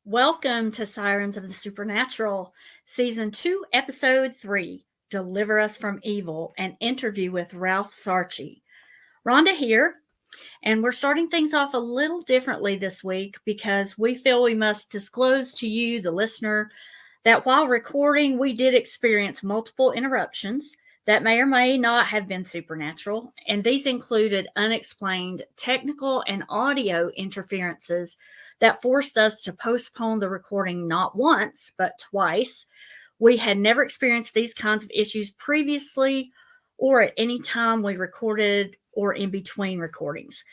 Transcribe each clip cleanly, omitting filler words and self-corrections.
Welcome to Sirens of the Supernatural, Season 2, Episode 3, Deliver Us from Evil, an interview with Ralph Sarchie. Rhonda here, and we're starting things off a little differently this week because we feel we must disclose to you, the listener, that while recording, we did experience multiple interruptions that may or may not have been supernatural, and these included unexplained technical and audio interferences that forced us to postpone the recording not once, but twice. We had never experienced these kinds of issues previously or at any time we recorded or in between recordings.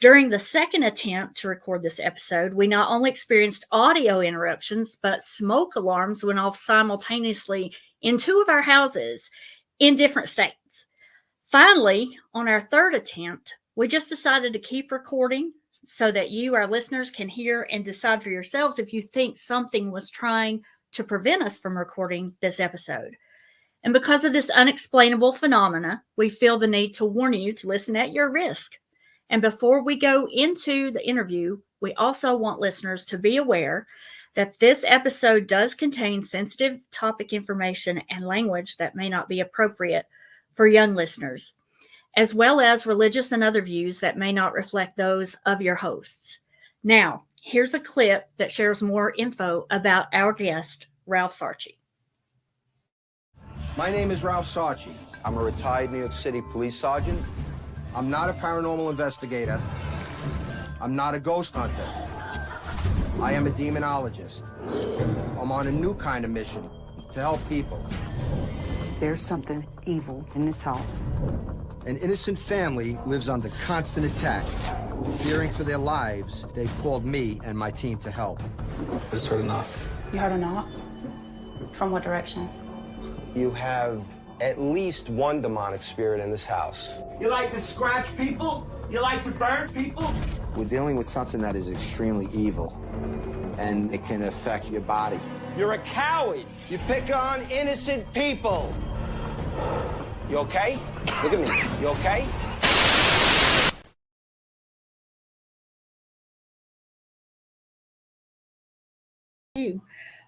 During the second attempt to record this episode, we not only experienced audio interruptions, but smoke alarms went off simultaneously in two of our houses in different states. Finally, on our third attempt, we just decided to keep recording so that you, our listeners, can hear and decide for yourselves if you think something was trying to prevent us from recording this episode. And because of this unexplainable phenomena, we feel the need to warn you to listen at your risk. And before we go into the interview, we also want listeners to be aware that this episode does contain sensitive topic information and language that may not be appropriate for young listeners, as well as religious and other views that may not reflect those of your hosts. Now, here's a clip that shares more info about our guest, Ralph Sarchie. My name is Ralph Sarchie. I'm a retired New York City police sergeant. I'm not a paranormal investigator. I'm not a ghost hunter. I am a demonologist. I'm on a new kind of mission to help people. There's something evil in this house. An innocent family lives under constant attack. Fearing for their lives, they've called me and my team to help. I just heard a knock. You heard a knock? From what direction? You have at least one demonic spirit in this house. You like to scratch people? You like to burn people? We're dealing with something that is extremely evil, and it can affect your body. You're a coward. You pick on innocent people. You okay? Look at me. You okay?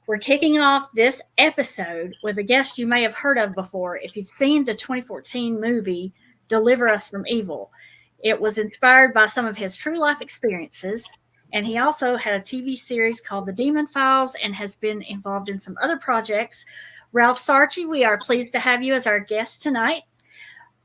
We're kicking off this episode with a guest you may have heard of before if you've seen the 2014 movie Deliver Us from Evil. It was inspired by some of his true life experiences, and he also had a TV series called The Demon Files and has been involved in some other projects. Ralph Sarchie, we are pleased to have you as our guest tonight.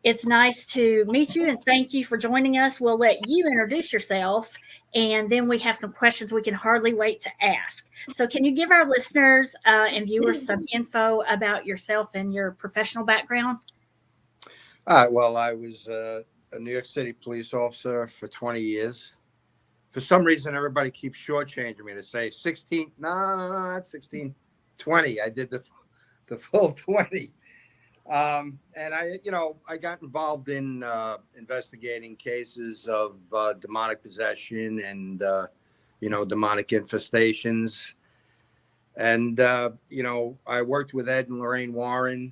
It's nice to meet you, and thank you for joining us. We'll let you introduce yourself, and then we have some questions we can hardly wait to ask. So can you give our listeners and viewers some info about yourself and your professional background? All right. Well, I was a New York City police officer for 20 years. For some reason, everybody keeps shortchanging me to say 16. No, not 16, 20. I did the full 20. And I got involved in investigating cases of demonic possession and, demonic infestations. And, I worked with Ed and Lorraine Warren.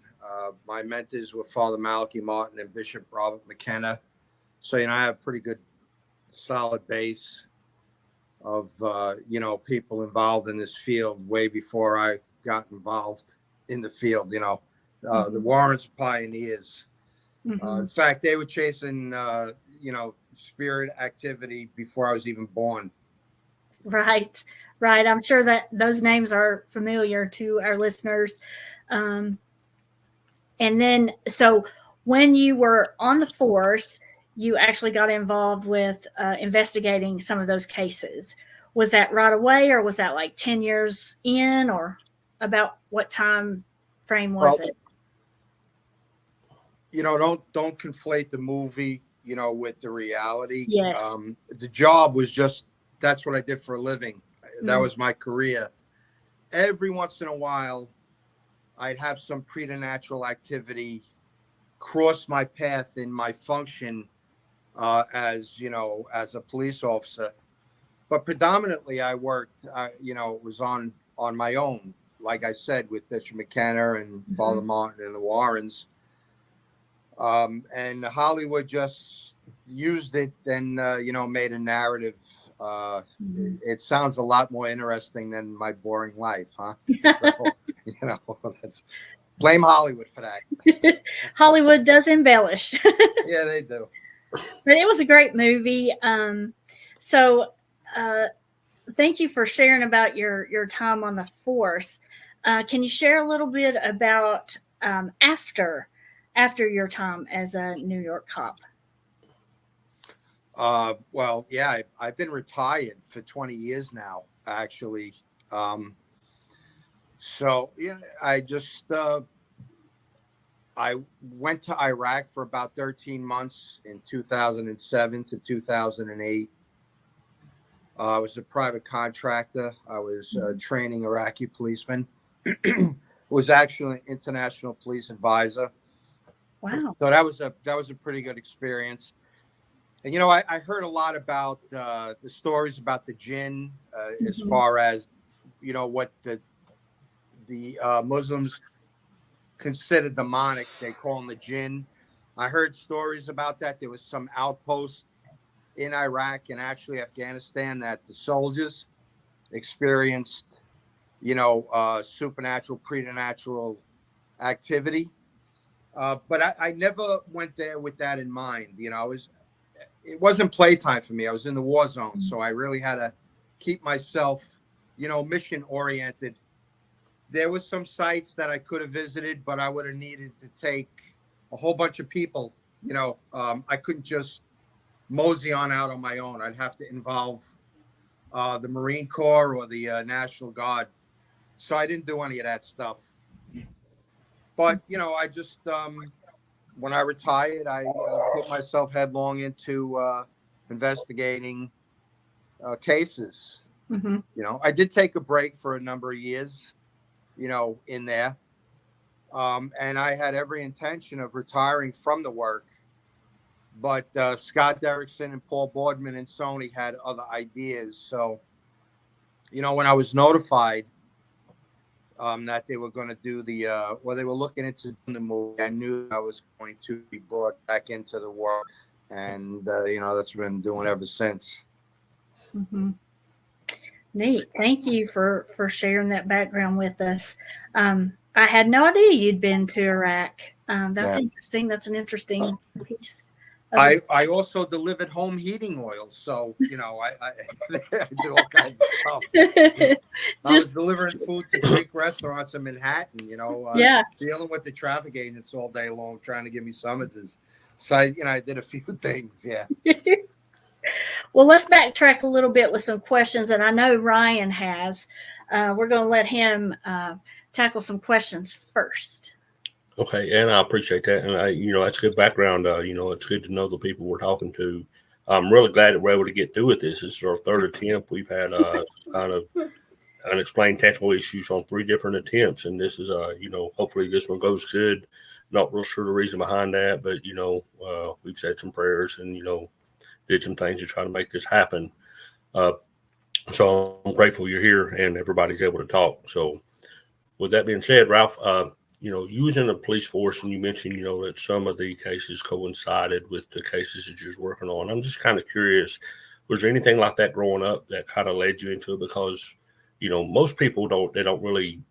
My mentors were Father Malachi Martin and Bishop Robert McKenna. So, I have a pretty good, solid base of, people involved in this field way before I got involved in the field, The Warrens pioneers. Mm-hmm. In fact, they were chasing, spirit activity before I was even born. Right. I'm sure that those names are familiar to our listeners. And then, so when you were on the force, you actually got involved with investigating some of those cases. Was that right away, or was that like 10 years in, or about what time frame was it? Don't conflate the movie, with the reality. Yes. The job was just, that's what I did for a living. That was my career. Every once in a while, I'd have some preternatural activity cross my path in my function as a police officer. But predominantly I worked, it was on my own, like I said, with Bishop McKenna and Father Martin and the Warrens. And Hollywood just used it and made a narrative. It sounds a lot more interesting than my boring life, huh? So, that's blame Hollywood for that. Hollywood does embellish. Yeah, they do. But it was a great movie. So uh, thank you for sharing about your time on the force. Can you share a little bit about after your time as a New York cop? Well, yeah, I've been retired for 20 years now, actually. So yeah, I went to Iraq for about 13 months in 2007 to 2008. I was a private contractor. I was training Iraqi policemen. Was actually an international police advisor. Wow. So that was a pretty good experience. And I heard a lot about the stories about the jinn, as far as what the Muslims consider demonic. They call them the jinn. I heard stories about that. There was some outpost in Iraq and actually Afghanistan that the soldiers experienced, supernatural, preternatural activity. But I never went there with that in mind. It wasn't playtime for me. I was in the war zone, so I really had to keep myself, mission oriented. There was some sites that I could have visited, but I would have needed to take a whole bunch of people. I couldn't just mosey on out on my own. I'd have to involve the Marine Corps or the National Guard. So I didn't do any of that stuff. But, I just, when I retired, I put myself headlong into investigating cases. Mm-hmm. I did take a break for a number of years, in there. And I had every intention of retiring from the work. But Scott Derrickson and Paul Boardman and Sony had other ideas. So, when I was notified that they were going to do they were looking into the movie, I knew I was going to be brought back into the work. And, that's what I've been doing ever since. Mm-hmm. Neat. Thank you for sharing that background with us. I had no idea you'd been to Iraq. That's interesting. That's an interesting piece. I also delivered home heating oil. So, I did all kinds of stuff. I was delivering food to Greek restaurants in Manhattan, dealing with the traffic agents all day long, trying to give me summonses. So, I did a few things. Yeah. Well, let's backtrack a little bit with some questions that I know Ryan has. We're going to let him tackle some questions first. Okay, and I appreciate that, and that's good background. It's good to know the people we're talking to. I'm really glad that we're able to get through with this. This is our third attempt. We've had kind of unexplained technical issues on 3 different attempts, and this is hopefully this one goes good. Not real sure the reason behind that, but we've said some prayers and did some things to try to make this happen. So I'm grateful you're here and everybody's able to talk. So with that being said, Ralph, you was in the police force and you mentioned, that some of the cases coincided with the cases that you was working on. I'm just kind of curious, was there anything like that growing up that kind of led you into it? Because, most people don't really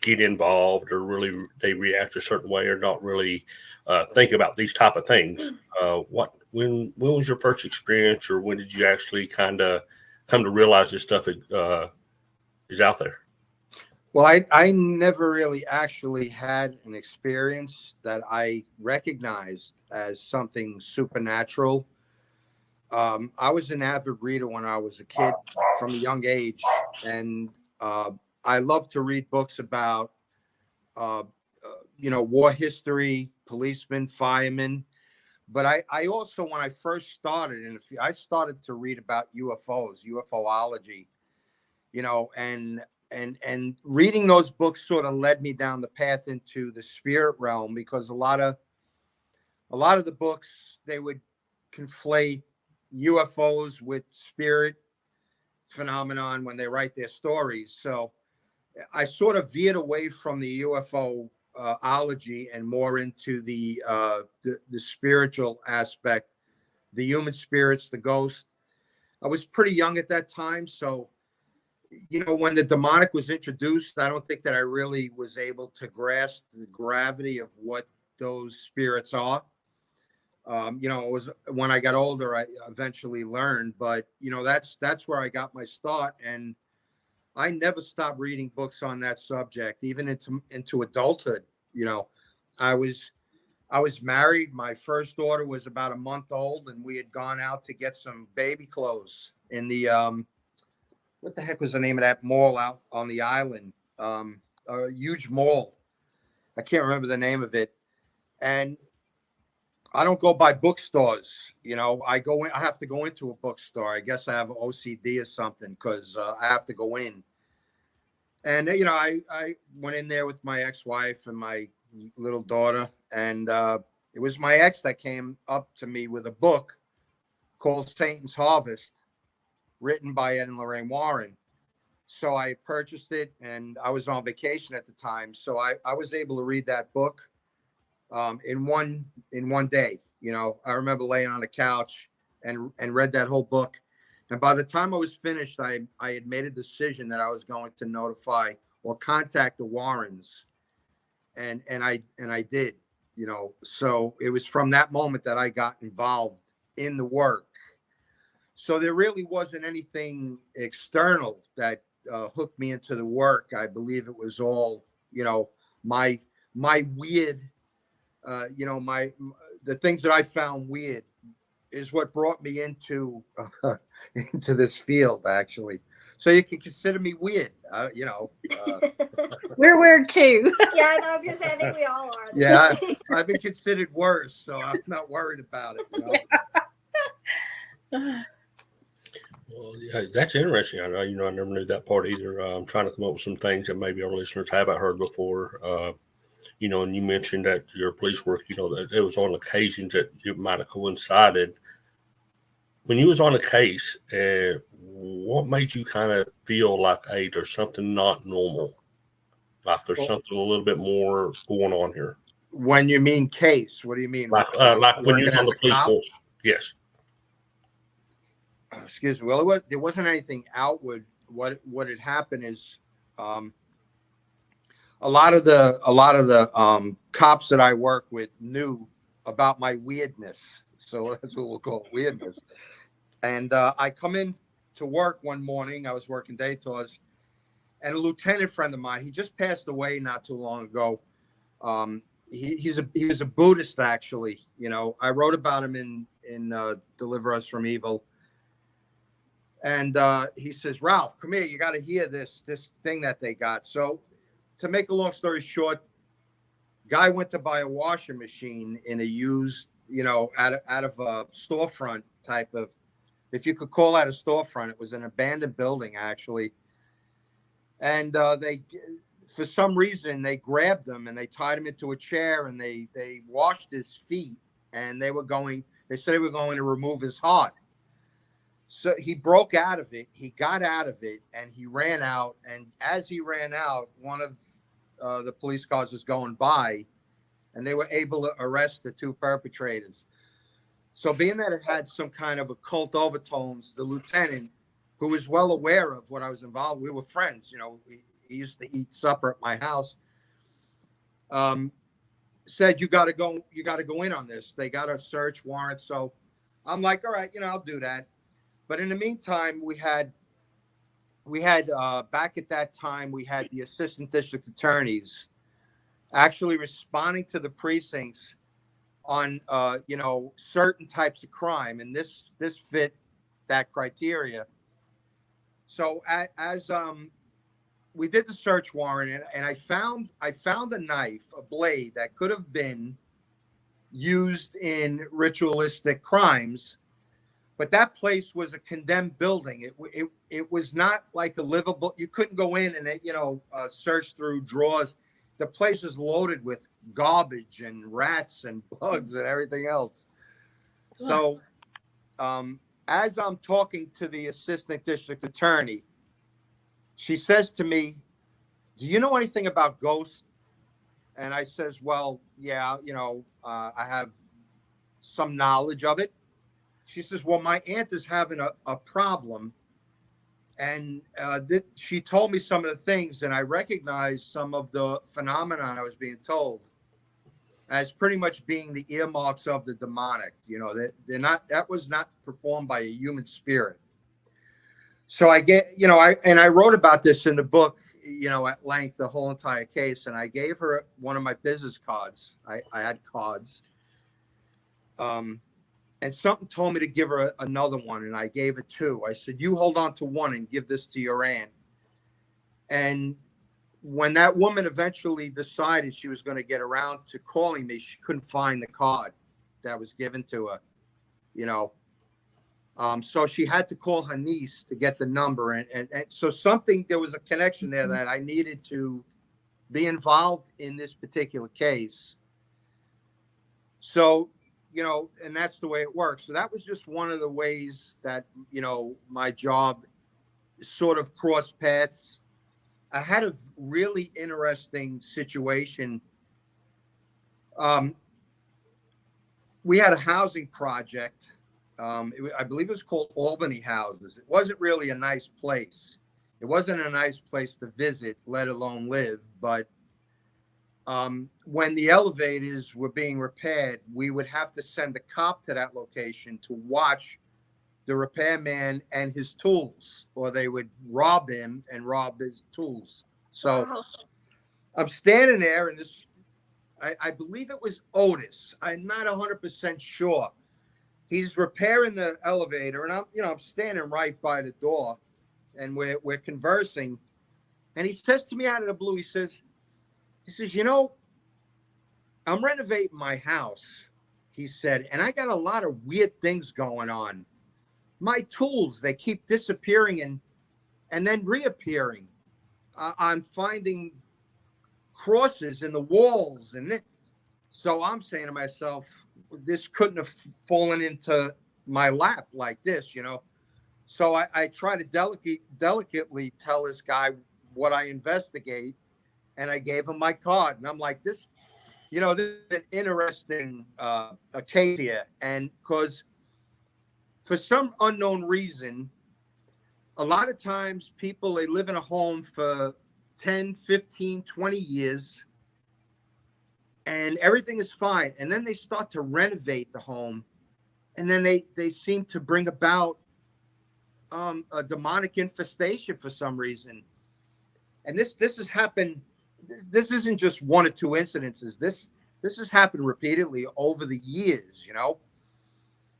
get involved or really they react a certain way or not really think about these type of things. When was your first experience, or when did you actually kind of come to realize this stuff is out there? Well, I never really actually had an experience that I recognized as something supernatural. I was an avid reader when I was a kid from a young age, and I love to read books about, war history, policemen, firemen. But I also, when I first started, I started to read about UFOs, UFOlogy, and reading those books sort of led me down the path into the spirit realm, because a lot of the books, they would conflate UFOs with spirit phenomenon when they write their stories. So I sort of veered away from the UFO ology and more into the spiritual aspect the human spirits, the ghosts. I was pretty young at that time, so when the demonic was introduced, I don't think that I really was able to grasp the gravity of what those spirits are. It was when I got older, I eventually learned, but that's where I got my start, and I never stopped reading books on that subject, even into adulthood. I was married. My first daughter was about a month old, and we had gone out to get some baby clothes in the what the heck was the name of that mall out on the island? A huge mall. I can't remember the name of it. And I don't go by bookstores. I go in. I have to go into a bookstore. I guess I have OCD or something because I have to go in. And I went in there with my ex-wife and my little daughter, and it was my ex that came up to me with a book called Satan's Harvest, written by Ed and Lorraine Warren. So I purchased it, and I was on vacation at the time, so I was able to read that book in one day. I remember laying on the couch and read that whole book. And by the time I was finished, I had made a decision that I was going to notify or contact the Warrens, and I did. So it was from that moment that I got involved in the work. So there really wasn't anything external that hooked me into the work. I believe it was all, my weird, the things that I found weird is what brought me into this field, actually. So you can consider me weird, We're weird too. Yeah, I was gonna say I think we all are. Yeah, I've been considered worse, so I'm not worried about it. Well, yeah, that's interesting. I know, I never knew that part either. I'm trying to come up with some things that maybe our listeners haven't heard before. And you mentioned that your police work, that it was on occasions that it might have coincided. When you was on a case, what made you kind of feel like, hey, there's something not normal? Like there's something a little bit more going on here. When you mean case, what do you mean? Like when you was on the police force. Yes. Excuse me. Well, there wasn't anything outward. What had happened is a lot of the cops that I work with knew about my weirdness. So that's what we'll call it, weirdness. And I come in to work one morning. I was working day tours, and a lieutenant friend of mine, he just passed away not too long ago. He was a Buddhist, actually. I wrote about him in Deliver Us from Evil. And he says, Ralph, come here. You got to hear this thing that they got. So to make a long story short, guy went to buy a washing machine in a used, out of a storefront type of, if you could call that a storefront. It was an abandoned building, actually. And they, for some reason, they grabbed him and they tied him into a chair and they washed his feet, and they said they were going to remove his heart. So he broke out of it. He got out of it and he ran out. And as he ran out, one of the police cars was going by, and they were able to arrest the two perpetrators. So being that it had some kind of occult overtones, the lieutenant, who was well aware of what I was involved, we were friends. He used to eat supper at my house. Said, you got to go in on this. They got a search warrant. So I'm like, all right, I'll do that. But in the meantime, we had back at that time, we had the assistant district attorneys actually responding to the precincts on, certain types of crime. And this fit that criteria. So as we did the search warrant, and I found a knife, a blade that could have been used in ritualistic crimes. But that place was a condemned building. It was not like a livable. You couldn't go in and search through drawers. The place was loaded with garbage and rats and bugs and everything else. So, as I'm talking to the assistant district attorney, she says to me, "Do you know anything about ghosts?" And I says, "Well, yeah, I have some knowledge of it." she says, well, my aunt is having a problem. And she told me some of the things, and I recognized some of the phenomenon I was being told as pretty much being the earmarks of the demonic. You know, that was not performed by a human spirit. So I I wrote about this in the book, at length, the whole entire case. And I gave her one of my business cards. I had cards. And something told me to give her another one. And I gave her two. I said, you hold on to one and give this to your aunt. And when that woman eventually decided she was going to get around to calling me, she couldn't find the card that was given to her, so she had to call her niece to get the number. And so there was a connection there that I needed to be involved in this particular case. So, and that's the way it works. So that was just one of the ways that, my job sort of crossed paths. I had a really interesting situation. We had a housing project. I believe it was called Albany Houses. It wasn't really a nice place. It wasn't a nice place to visit, let alone live. But when the elevators were being repaired, we would have to send a cop to that location to watch the repairman and his tools, or they would rob him and rob his tools. So Wow. I'm standing there, and I believe it was Otis. I'm not 100% sure. He's repairing the elevator, and I'm standing right by the door, and we're conversing. And he says to me out of the blue, he says, I'm renovating my house, he said, and I got a lot of weird things going on. My tools, they keep disappearing and then reappearing. I'm finding crosses in the walls. So I'm saying to myself, this couldn't have fallen into my lap like this, So I try to delicately tell this guy what I investigate, and I gave him my card. And I'm like, this is an interesting case here. And because for some unknown reason, a lot of times people, they live in a home for 10, 15, 20 years, and everything is fine. And then they start to renovate the home, and then they seem to bring about a demonic infestation for some reason. And this has happened. This isn't just one or two incidences. This has happened repeatedly over the years,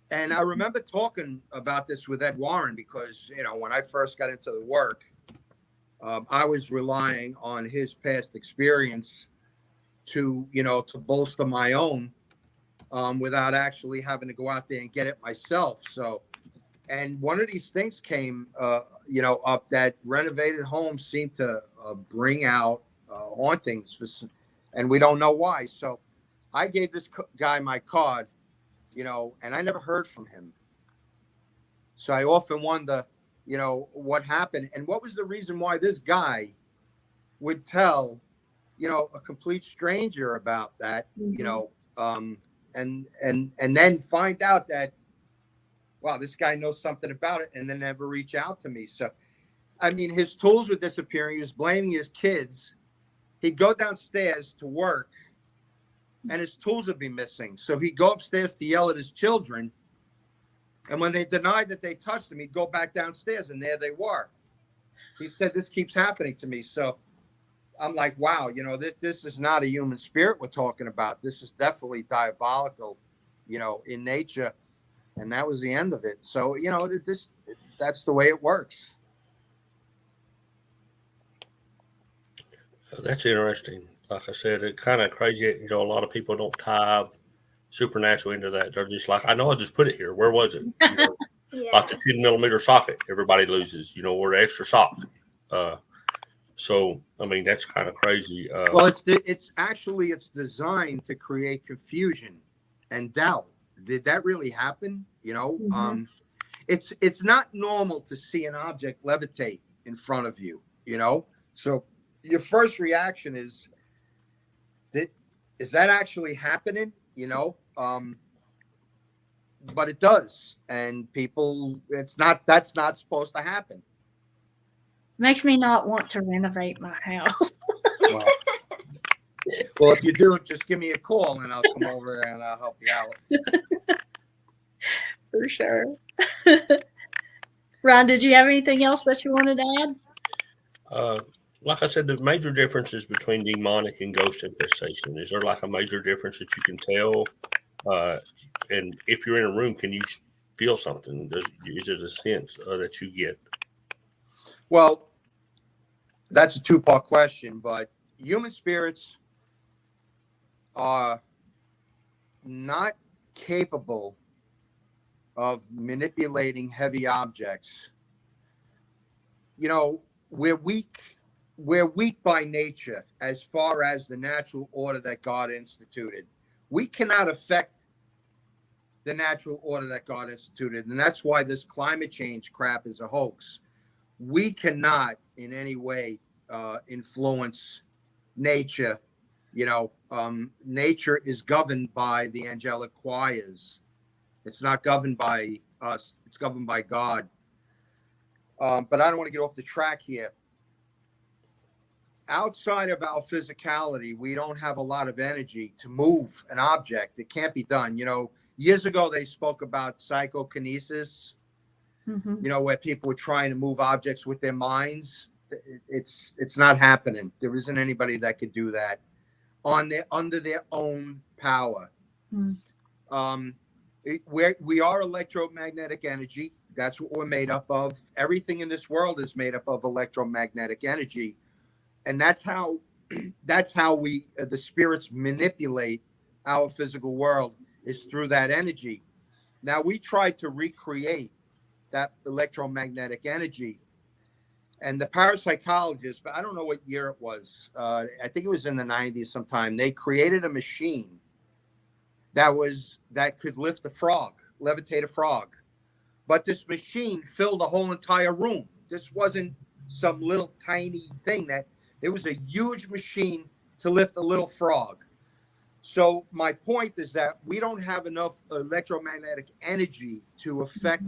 And I remember talking about this with Ed Warren because, when I first got into the work, I was relying on his past experience to bolster my own without actually having to go out there and get it myself. So, and one of these things came, up that renovated homes seem to bring out hauntings, and we don't know why. So I gave this guy my card, and I never heard from him. So I often wonder, what happened and what was the reason why this guy would tell, a complete stranger about that, and then find out that, wow, this guy knows something about it, and then never reach out to me. So, I mean, his tools were disappearing. He was blaming his kids. He'd go downstairs to work, and his tools would be missing. So he'd go upstairs to yell at his children. And when they denied that they touched him, he'd go back downstairs, and there they were. He said, this keeps happening to me. So I'm like, wow, this is not a human spirit we're talking about. This is definitely diabolical, in nature. And that was the end of it. So, that's the way it works. That's interesting. Like I said, it's kind of crazy. A lot of people don't tithe supernatural into that. They're just like, I know I just put it here. Where was it? Yeah. Like the 10mm socket, everybody loses, or the extra sock. So, I mean, that's kind of crazy. Well, it's designed to create confusion and doubt. Did that really happen? It's not normal to see an object levitate in front of you, So your first reaction is that actually happening? but it does, and people, that's not supposed to happen. Makes me not want to renovate my house. Well, well, if you do, just give me a call and I'll come over and I'll help you out. For sure. Ron, did you have anything else that you wanted to add? Like I said, the major differences between demonic and ghost infestation. Is there like a major difference that you can tell? And if you're in a room, can you feel something? Is it a sense that you get? Well, that's a two-part question, but human spirits are not capable of manipulating heavy objects. You know, we're weak by nature as far as the natural order that God instituted. We cannot affect the natural order that God instituted, and that's why this climate change crap is a hoax. We cannot in any way influence nature. You know, nature is governed by the angelic choirs. It's not governed by us. It's governed by God. But I don't want to get off the track here. Outside of our physicality, we don't have a lot of energy to move an object. It can't be done. You know, years ago, they spoke about psychokinesis, you know, where people were trying to move objects with their minds. It's not happening. There isn't anybody that could do that under their own power. We are electromagnetic energy. That's what we're made up of. Everything in this world is made up of electromagnetic energy, and that's how we the spirits manipulate our physical world, is through that energy. Now, we tried to recreate that electromagnetic energy, and the parapsychologists, but I don't know what year it was. I think it was in the 90s sometime. They created a machine that could lift a frog, levitate a frog. But this machine filled the whole entire room. This wasn't some little tiny thing. It was a huge machine to lift a little frog. So my point is that we don't have enough electromagnetic energy to affect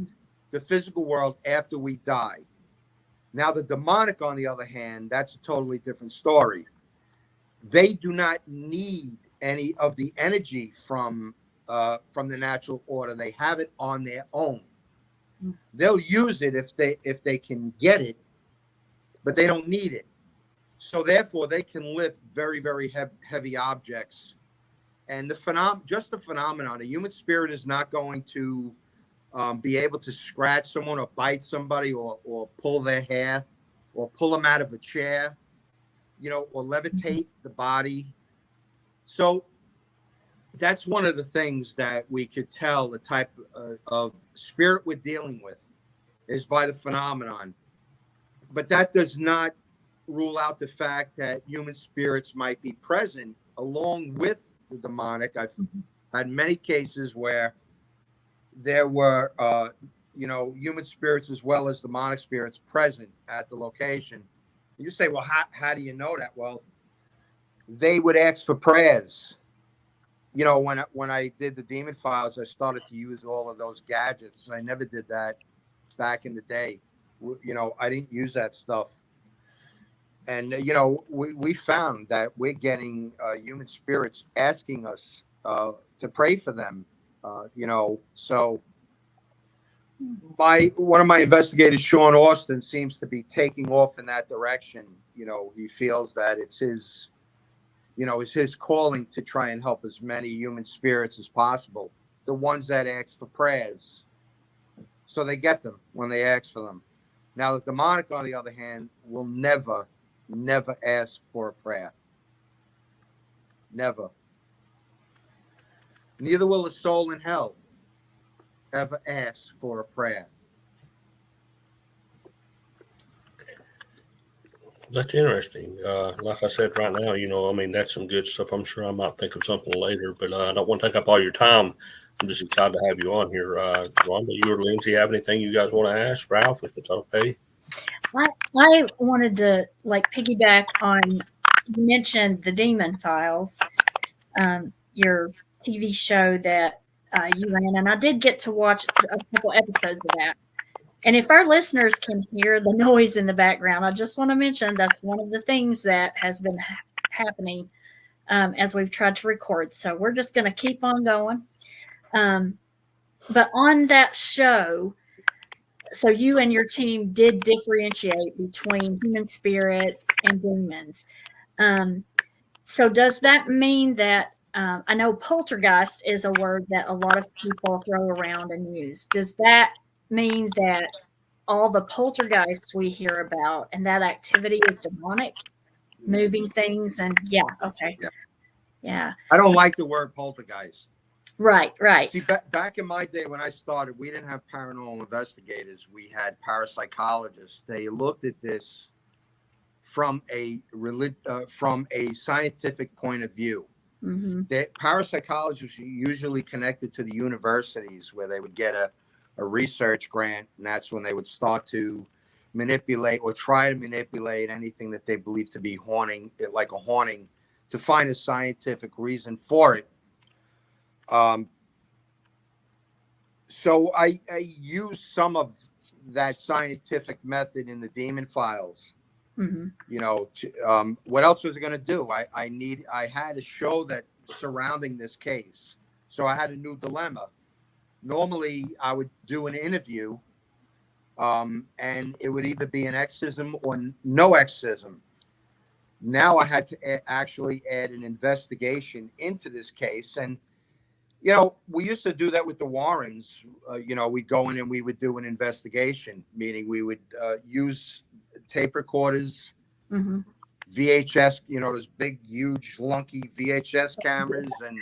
the physical world after we die. Now, the demonic, on the other hand, that's a totally different story. They do not need any of the energy from the natural order. They have it on their own. They'll use it if they can get it, but they don't need it. So therefore, they can lift very, very heavy objects. And the phenomenon, a human spirit is not going to be able to scratch someone or bite somebody or pull their hair or pull them out of a chair, you know, or levitate the body. So that's one of the things that we could tell the type of spirit we're dealing with is by the phenomenon. But that does not rule out the fact that human spirits might be present along with the demonic. I've had many cases where there were, human spirits as well as demonic spirits present at the location. You say, well, how do you know that? Well, they would ask for prayers. You know, when I did the demon files, I started to use all of those gadgets. I never did that back in the day. You know, I didn't use that stuff. And, you know, we found that we're getting human spirits asking us to pray for them, you know. So one of my investigators, Sean Austin, seems to be taking off in that direction. You know, he feels that it's his calling to try and help as many human spirits as possible, the ones that ask for prayers. So they get them when they ask for them. Now, the demonic, on the other hand, will never ask for a prayer. Never. Neither will a soul in hell ever ask for a prayer. That's interesting. Like I said, right now, you know, I mean, that's some good stuff. I'm sure I might think of something later, but I don't want to take up all your time. I'm just excited to have you on here. Rhonda, you or Lindsay, have anything you guys want to ask Ralph, if it's okay? I wanted to piggyback on, you mentioned the Demon Files, your TV show that you ran, and I did get to watch a couple episodes of that. And if our listeners can hear the noise in the background, I just want to mention that's one of the things that has been happening as we've tried to record. So we're just going to keep on going. But on that show, so you and your team did differentiate between human spirits and demons. So does that mean that I know poltergeist is a word that a lot of people throw around and use. Does that mean that all the poltergeists we hear about and that activity is demonic, moving things? And yeah, okay. Yeah. I don't like the word poltergeist. Right. See, back in my day when I started, we didn't have paranormal investigators. We had parapsychologists. They looked at this from a scientific point of view. Mm-hmm. The parapsychologists are usually connected to the universities where they would get a research grant, and that's when they would start to manipulate or try to manipulate anything that they believe to be haunting, like a haunting, to find a scientific reason for it. So I use some of that scientific method in the Demon Files. Mm-hmm. You know, what else was I going to do? I had a show that surrounding this case, so I had a new dilemma. Normally, I would do an interview, and it would either be an exorcism or no exorcism. Now I had to actually add an investigation into this case, and you know, we used to do that with the Warrens. You know, we'd go in and we would do an investigation, meaning we would use tape recorders, Mm-hmm. VHS, you know, those big, huge, lunky VHS cameras. And,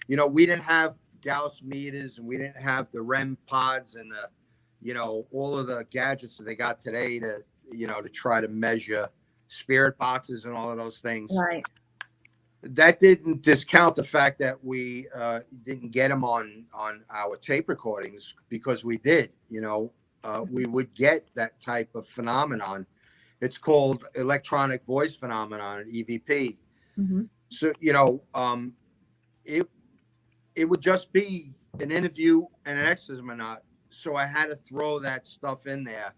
you know, we didn't have Gauss meters and we didn't have the REM pods and the, you know, all of the gadgets that they got today to, you know, to try to measure spirit boxes and all of those things. Right. That didn't discount the fact that we didn't get them on our tape recordings, because we did. You know, we would get that type of phenomenon. It's called electronic voice phenomenon, EVP. Mm-hmm. So, you know, it would just be an interview and an exorcism or not. So I had to throw that stuff in there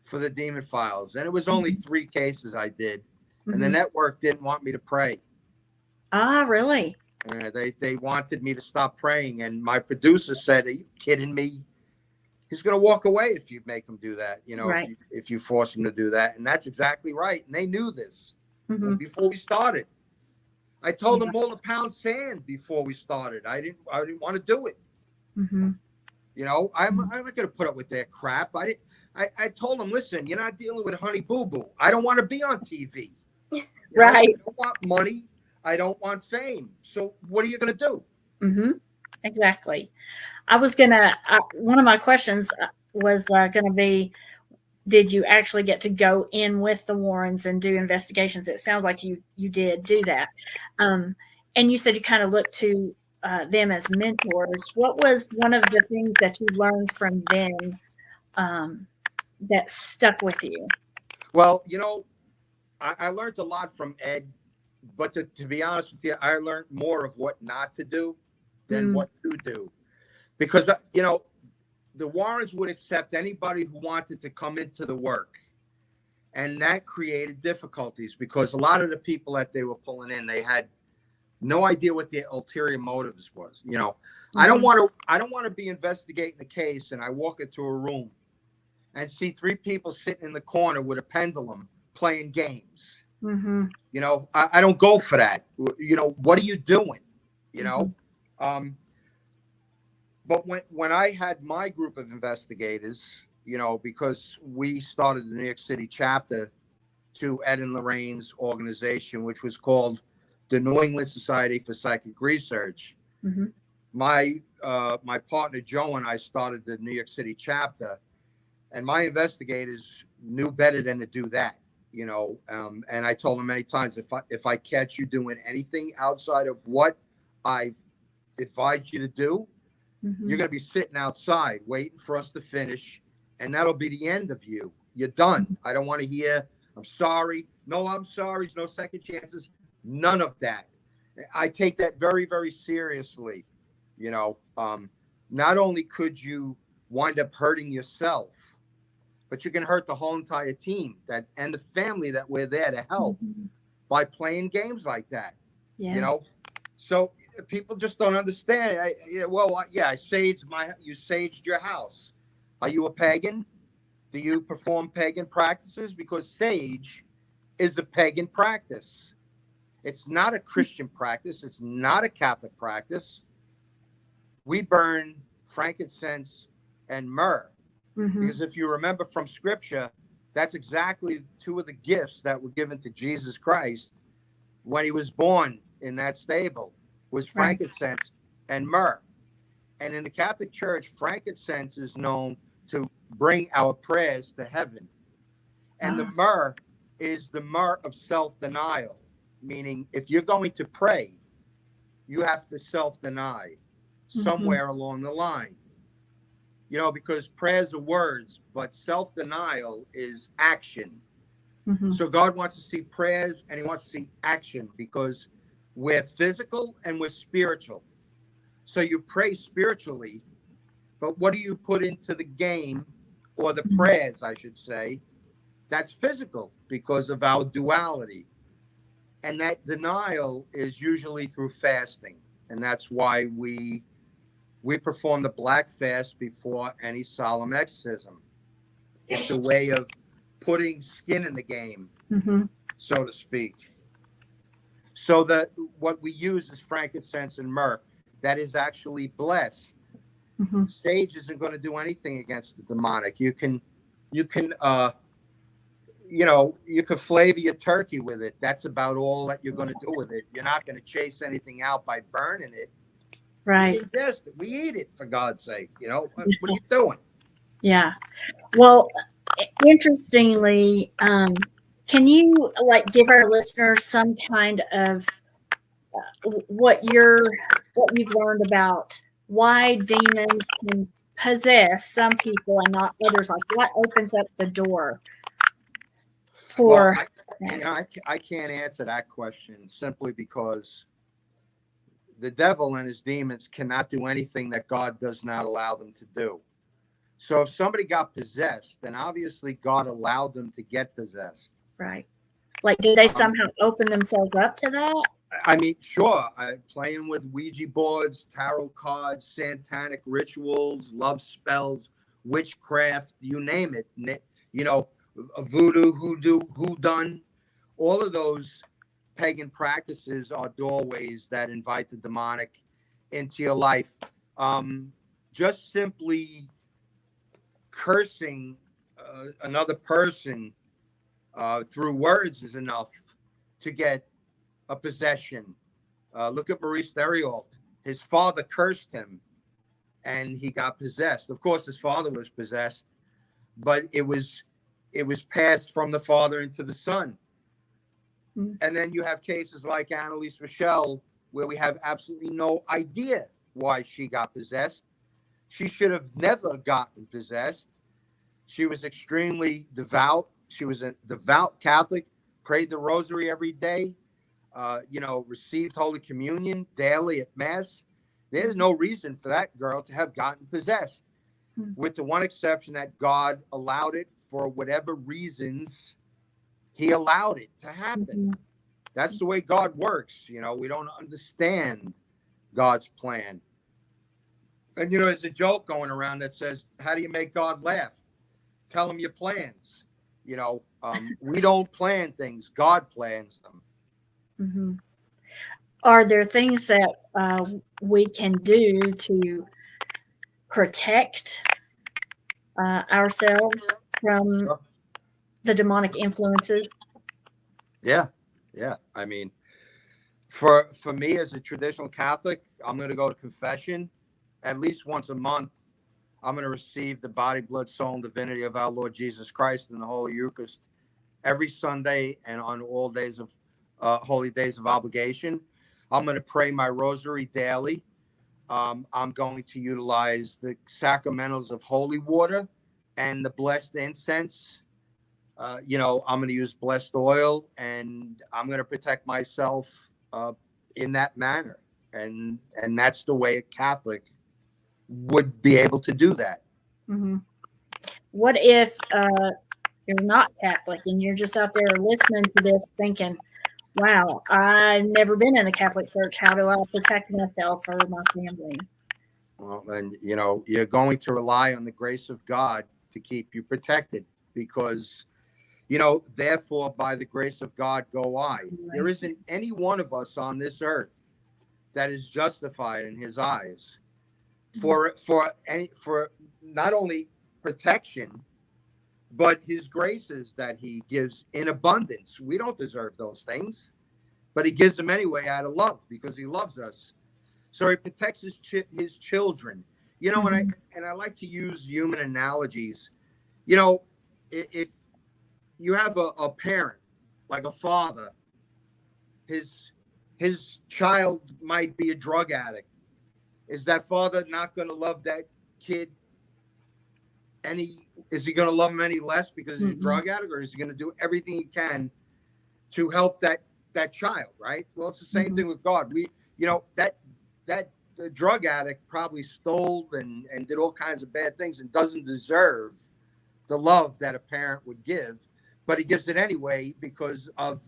for the Demon Files. And it was only 3 cases I did. Mm-hmm. And the network didn't want me to pray. Ah, really? They wanted me to stop praying, and my producer said, "Are you kidding me? He's going to walk away if you make him do that. You know, right. if you force him to do that." And that's exactly right. And they knew this before we started. I told them all to pound sand before we started. I didn't want to do it. Mm-hmm. You know, I'm not going to put up with their crap. I told them, listen, you're not dealing with Honey Boo Boo. I don't want to be on TV. Right. I don't want money. I don't want fame. So what are you going to do? Mm-hmm. Exactly. I was going to, one of my questions was going to be, did you actually get to go in with the Warrens and do investigations? It sounds like you did do that. And you said you kind of looked to them as mentors. What was one of the things that you learned from them that stuck with you? Well, you know, I learned a lot from Ed. But to be honest with you, I learned more of what not to do than what to do. Because, you know, the Warrens would accept anybody who wanted to come into the work. And that created difficulties because a lot of the people that they were pulling in, they had no idea what their ulterior motives was. You know, I don't want to be investigating a case and I walk into a room and see 3 people sitting in the corner with a pendulum playing games. Mm-hmm. You know, I don't go for that. You know, what are you doing? You know, but when I had my group of investigators, you know, because we started the New York City chapter to Ed and Lorraine's organization, which was called the New England Society for Psychic Research. Mm-hmm. My partner Joe and I started the New York City chapter, and my investigators knew better than to do that. You know, and I told them many times, if I catch you doing anything outside of what I advised you to do, you're going to be sitting outside waiting for us to finish, and that'll be the end of you. You're done. I don't want to hear, I'm sorry. No, I'm sorry. No second chances. None of that. I take that very, very seriously. You know, not only could you wind up hurting yourself, but you can hurt the whole entire team and the family that we're there to help by playing games like that. Yeah. You know, so people just don't understand. You saged your house. Are you a pagan? Do you perform pagan practices? Because sage is a pagan practice. It's not a Christian practice. It's not a Catholic practice. We burn frankincense and myrrh. Because if you remember from scripture, that's exactly two of the gifts that were given to Jesus Christ when he was born in that stable, was frankincense and myrrh. And in the Catholic Church, frankincense is known to bring our prayers to heaven. And the myrrh is the myrrh of self-denial, meaning if you're going to pray, you have to self-deny somewhere along the line. You know, because prayers are words, but self-denial is action. So God wants to see prayers and he wants to see action, because we're physical and we're spiritual. So you pray spiritually, but what do you put into the game, or the prayers, I should say? That's physical because of our duality. And that denial is usually through fasting. And that's why we perform the black fast before any solemn exorcism. It's a way of putting skin in the game, so to speak. So that what we use is frankincense and myrrh that is actually blessed. Sage isn't going to do anything against the demonic. You can flavor your turkey with it. That's about all that you're going to do with it. You're not going to chase anything out by burning it. Right. We eat it, for God's sake. You know, what are you doing? Yeah. Well, interestingly, can you give our listeners some kind of what you've learned about why demons can possess some people and not others? Like, what opens up the door for? I can't answer that question simply because the devil and his demons cannot do anything that God does not allow them to do. So if somebody got possessed, then obviously God allowed them to get possessed. Right. Like, did they somehow open themselves up to that? I mean, sure. Playing with Ouija boards, tarot cards, satanic rituals, love spells, witchcraft, you name it. You know, voodoo, hoodoo, hoodoo, all of those pagan practices are doorways that invite the demonic into your life. Just simply cursing another person through words is enough to get a possession. Look at Maurice Theriault. His father cursed him and he got possessed. Of course, his father was possessed, but it was passed from the father into the son. And then you have cases like Annalise Michel, where we have absolutely no idea why she got possessed. She should have never gotten possessed. She was extremely devout. She was a devout Catholic, prayed the rosary every day, received Holy Communion daily at Mass. There's no reason for that girl to have gotten possessed, with the one exception that God allowed it for whatever reasons. He allowed it to happen. That's the way God works. You know, we don't understand God's plan. And, there's a joke going around that says, how do you make God laugh? Tell him your plans. We don't plan things. God plans them. Are there things that we can do to protect ourselves from the demonic influences? Yeah. I mean, for me as a traditional Catholic, I'm going to go to confession at least once a month. I'm going to receive the body, blood, soul, and divinity of our Lord Jesus Christ in the Holy Eucharist every Sunday and on all days of holy days of obligation. I'm going to pray my rosary daily. I'm going to utilize the sacramentals of holy water and the blessed incense. I'm going to use blessed oil, and I'm going to protect myself in that manner. and that's the way a Catholic would be able to do that. Mm-hmm. What if you're not Catholic and you're just out there listening to this thinking, wow, I've never been in a Catholic church. How do I protect myself or my family? Well, and you're going to rely on the grace of God to keep you protected, because therefore by the grace of God go I. Right. There isn't any one of us on this earth that is justified in his eyes for not only protection, but his graces that he gives in abundance. We don't deserve those things, but he gives them anyway out of love, because he loves us. So he protects his children. And I like to use human analogies. If you have a parent, like a father, his child might be a drug addict. Is that father not going to love that kid is he going to love him any less because he's a drug addict, or is he going to do everything he can to help that child, right? Well, it's the same thing with God. That the drug addict probably stole and did all kinds of bad things and doesn't deserve the love that a parent would give, but he gives it anyway because of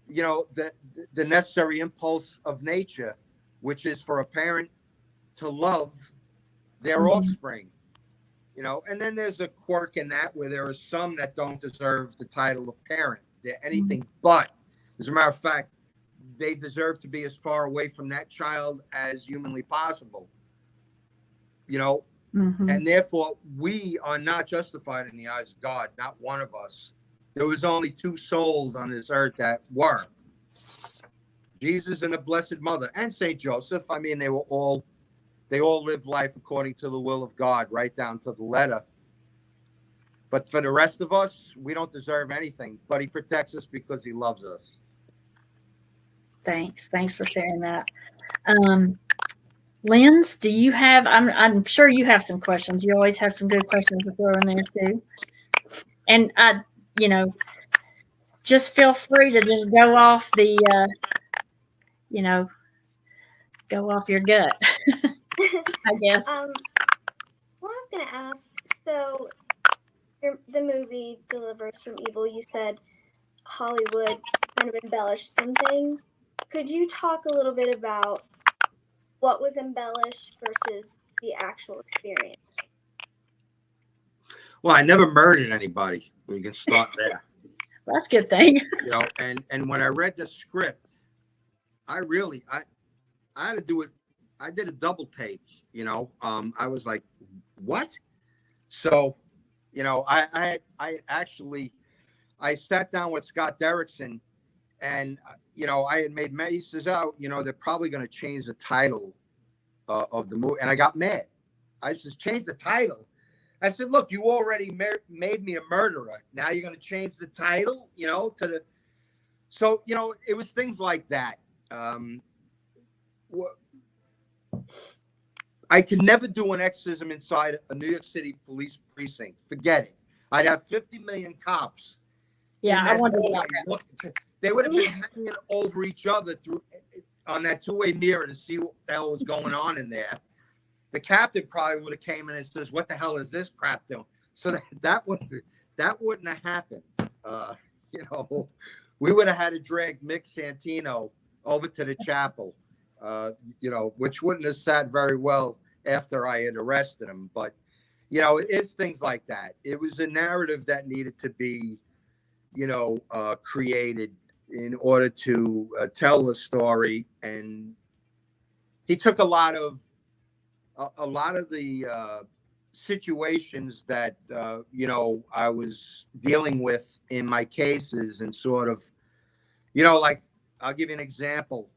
the necessary impulse of nature, which is for a parent to love their offspring. And then there's a quirk in that where there are some that don't deserve the title of parent. They're anything but. As a matter of fact, they deserve to be as far away from that child as humanly possible. And therefore we are not justified in the eyes of God, not one of us. There was only two souls on this earth that were. Jesus and the Blessed Mother and Saint Joseph. I mean, they all lived life according to the will of God, right down to the letter. But for the rest of us, we don't deserve anything, but he protects us because he loves us. Thanks for sharing that. Linz, do you have, I'm sure you have some questions. You always have some good questions to throw in there too. And just feel free to just go off go off your gut, I guess. Well, I was going to ask, so the movie Deliver Us from Evil, you said Hollywood kind of embellished some things. Could you talk a little bit about what was embellished versus the actual experience? Well, I never murdered anybody. We can start there. Well, that's a good thing. And when I read the script, I had to do it. I did a double take, I was like, what? So, I sat down with Scott Derrickson, and, I had made, he says, they're probably going to change the title of the movie. And I got mad. I said, change the title. I said, look, you already made me a murderer. Now you're going to change the title, so, it was things like that. I could never do an exorcism inside a New York City police precinct. Forget it. I'd have 50 million cops. Yeah, I wonder about that. They would have been hanging over each other on that two-way mirror to see what the hell was going on in there. The captain probably would have came in and says, "What the hell is this crap doing?" So that wouldn't have happened. We would have had to drag Mick Santino over to the chapel. Which wouldn't have sat very well after I had arrested him. But, it's things like that. It was a narrative that needed to be, created in order to tell the story. And he took a lot of the situations that, I was dealing with in my cases and sort of, like, I'll give you an example.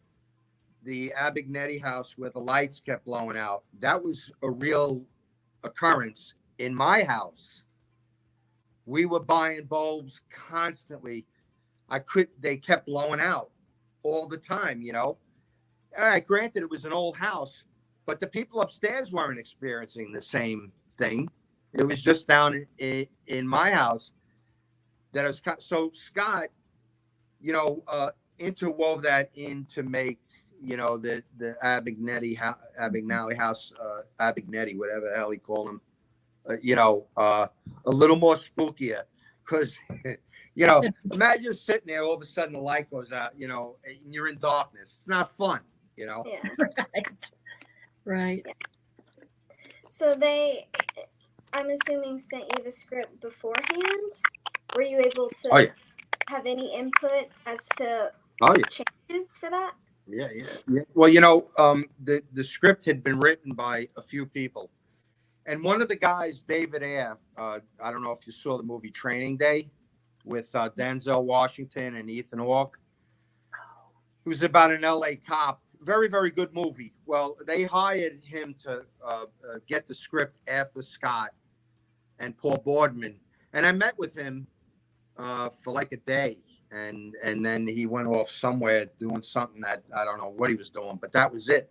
The Abignetti house where the lights kept blowing out. That was a real occurrence in my house. We were buying bulbs constantly. They kept blowing out all the time, All right, granted, it was an old house, but the people upstairs weren't experiencing the same thing. It was just down in my house that so Scott, interwove that in to make, the Abagnale house, Abignetti, whatever the hell he called him, a little more spookier, because imagine sitting there, all of a sudden the light goes out, and you're in darkness. It's not fun, Yeah. Right. Yeah. So they, I'm assuming, sent you the script beforehand. Were you able to have any input as to changes for that? Yeah. Well, the script had been written by a few people. And one of the guys, David Ayer, I don't know if you saw the movie Training Day with Denzel Washington and Ethan Hawke. It was about an LA cop. Very, very good movie. Well, they hired him to get the script after Scott and Paul Boardman. And I met with him for like a day. And then he went off somewhere doing something that I don't know what he was doing, but that was it.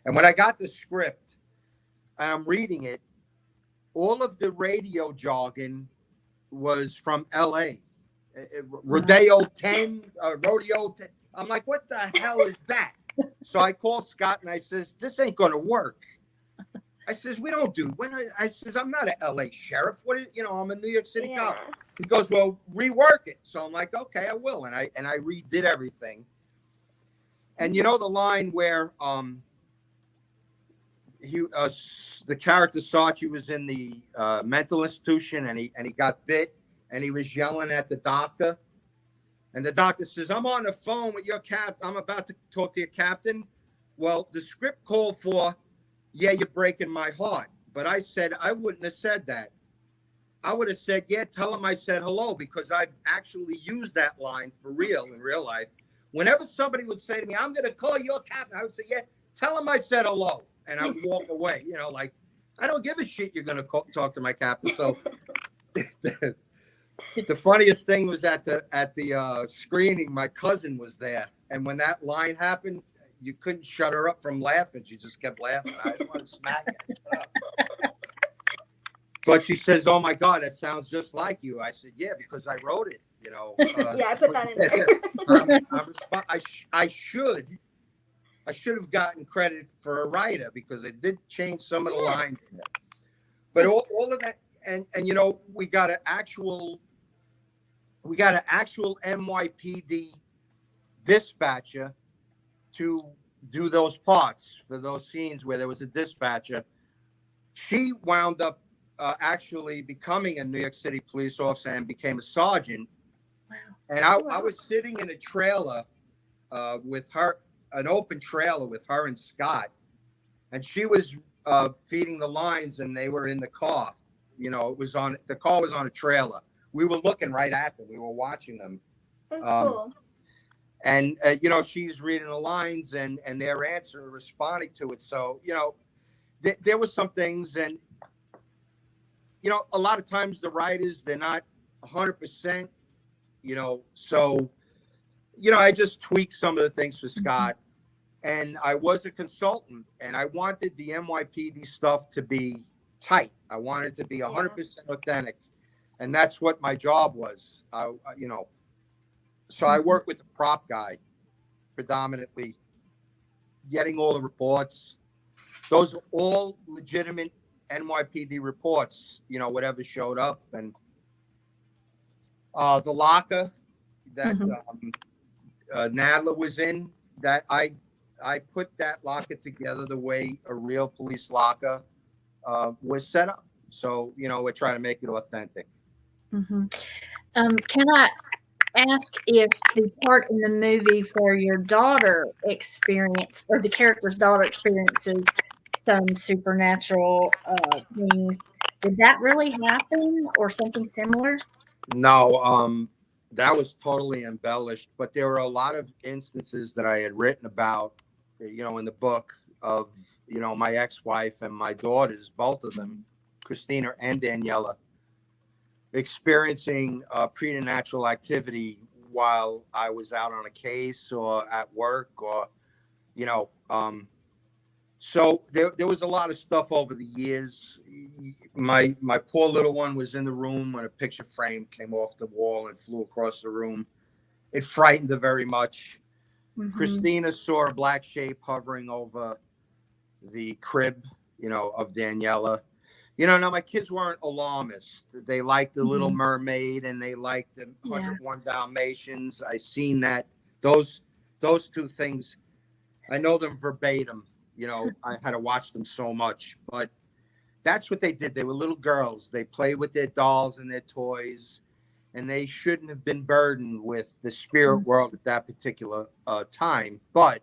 And when I got the script and I'm reading it, all of the radio jargon was from LA. Rodeo 10, Rodeo 10. I'm like, what the hell is that? So I called Scott and I says, this ain't going to work. I says, we don't do. I says, I'm not an LA sheriff. What is, I'm a New York City cop. He goes, well, rework it. So I'm like, okay, I will. And I redid everything. And the line where the character Sarchie was in the mental institution and he got bit and he was yelling at the doctor. And the doctor says, I'm on the phone with your captain. I'm about to talk to your captain. Well, the script called for, yeah, you're breaking my heart. But I said, I wouldn't have said that. I would have said, yeah, tell him I said hello, because I've actually used that line for real in real life. Whenever somebody would say to me, I'm going to call your captain, I would say, yeah, tell him I said hello. And I would walk away, like, I don't give a shit you're going to talk to my captain. So the funniest thing was at the screening, my cousin was there. And when that line happened, you couldn't shut her up from laughing. She just kept laughing. I didn't want to smack her. But she says, oh, my God, that sounds just like you. I said, yeah, because I wrote it, Yeah, I put that in there. I should have gotten credit for a writer because I did change some of the lines. But all of that, and we got an actual NYPD dispatcher to do those parts for those scenes where there was a dispatcher. She wound up actually becoming a New York City police officer and became a sergeant. Wow. And I was sitting in a trailer with her, an open trailer with her and Scott, and she was feeding the lines, and they were in the car. The car was on a trailer. We were looking right at them. We were watching them. That's cool. And she's reading the lines, and their answer, responding to it. So there were some things, and a lot of times the writers, they're not 100%. So I just tweaked some of the things for Scott, and I was a consultant, and I wanted the NYPD stuff to be tight. I wanted it to be 100% authentic, and that's what my job was. So I worked with the prop guy predominantly, getting all the reports. Those are all legitimate NYPD reports, whatever showed up. And the locker that Nadler was in, that I put that locker together the way a real police locker was set up. So, we're trying to make it authentic. Mm-hmm. Can I ask if the part in the movie where your daughter experienced, or the character's daughter experiences some supernatural things, did that really happen or something similar? No, that was totally embellished, but there were a lot of instances that I had written about, in the book of, my ex-wife and my daughters, both of them, Christina and Daniela, experiencing preternatural activity while I was out on a case or at work, or so there was a lot of stuff over the years. My poor little one was in the room when a picture frame came off the wall and flew across the room. It frightened her very much. Mhm. Christina saw a black shape hovering over the crib, of Daniela. Now my kids weren't alarmists. They liked the Little Mhm. Mermaid and they liked the Yeah. 101 Dalmatians. I seen that. Those two things, I know them verbatim. I had to watch them so much, but that's what they did. They were little girls. They played with their dolls and their toys, and they shouldn't have been burdened with the spirit Mhm. world at that particular time. But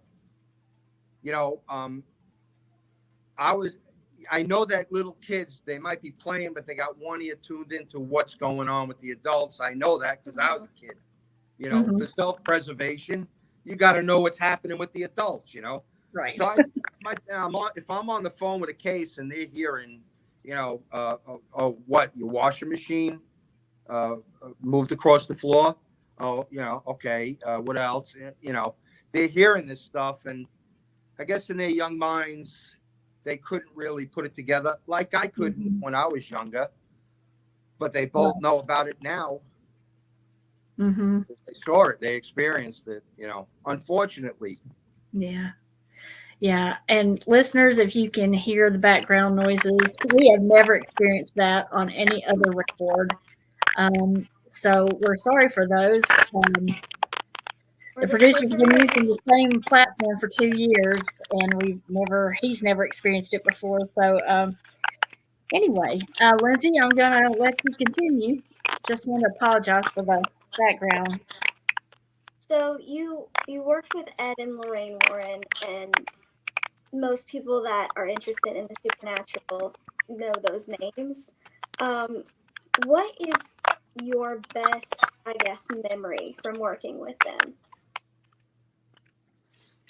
I know that little kids, they might be playing, but they got one ear tuned into what's going on with the adults. I know that because I was a kid. Mhm. For self-preservation, you got to know what's happening with the adults. Right. So if I'm on the phone with a case and they're hearing, what, your washing machine moved across the floor? Oh, okay. What else? They're hearing this stuff, and I guess in their young minds, they couldn't really put it together like I couldn't Mhm. when I was younger. But they Right. both know about it now. Mhm. They saw it, they experienced it. Unfortunately. Yeah. Yeah. And listeners, if you can hear the background noises, we have never experienced that on any other record. So we're sorry for those. We're The just producer's been persevering. using the same platform for 2 years, and he's never experienced it before. So, anyway, Lindsay, I'm gonna let you continue. Just want to apologize for the background. So you worked with Ed and Lorraine Warren, and most people that are interested in the supernatural know those names. Um, what is your best, I guess, memory from working with them?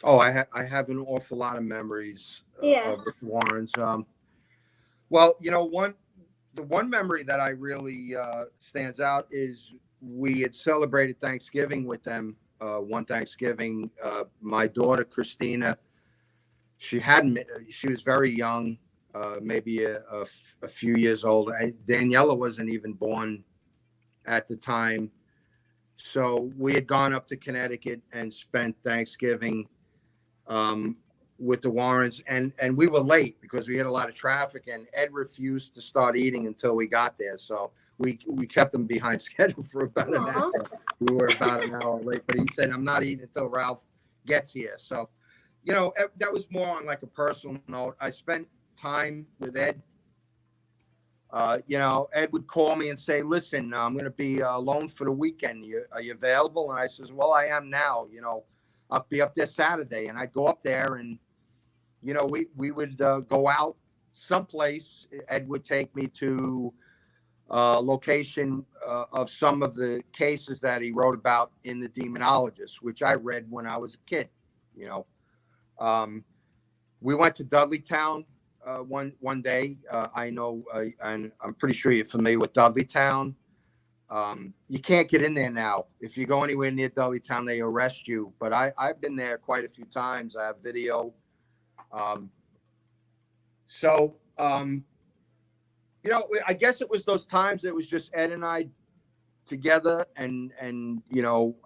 Oh, I have an awful lot of memories Yeah. of the Warrens. Well, the one memory that I really stands out is we had celebrated Thanksgiving with them. One Thanksgiving, my daughter Christina, she was very young, maybe a few years old. Daniela wasn't even born at the time, so we had gone up to Connecticut and spent Thanksgiving um, with the Warrens, and we were late because we had a lot of traffic, and Ed refused to start eating until we got there. So we kept him behind schedule for about an Aw. hour. We were about an hour late, but he said, "I'm not eating until Ralph gets here." So, that was more on like a personal note. I spent time with Ed. Ed would call me and say, "Listen, I'm going to be alone for the weekend. Are you available?" And I says, "Well, I am now. I'll be up there Saturday." And I'd go up there, and we would go out someplace. Ed would take me to a location of some of the cases that he wrote about in the Demonologist, which I read when I was a kid. You know, we went to Dudleytown one day. I know, and I'm pretty sure you're familiar with Dudleytown. You can't get in there now. If you go anywhere near Dudleytown, they arrest you. But I've been there quite a few times. I have video. Um, so, I guess it was those times it was just Ed and I together, and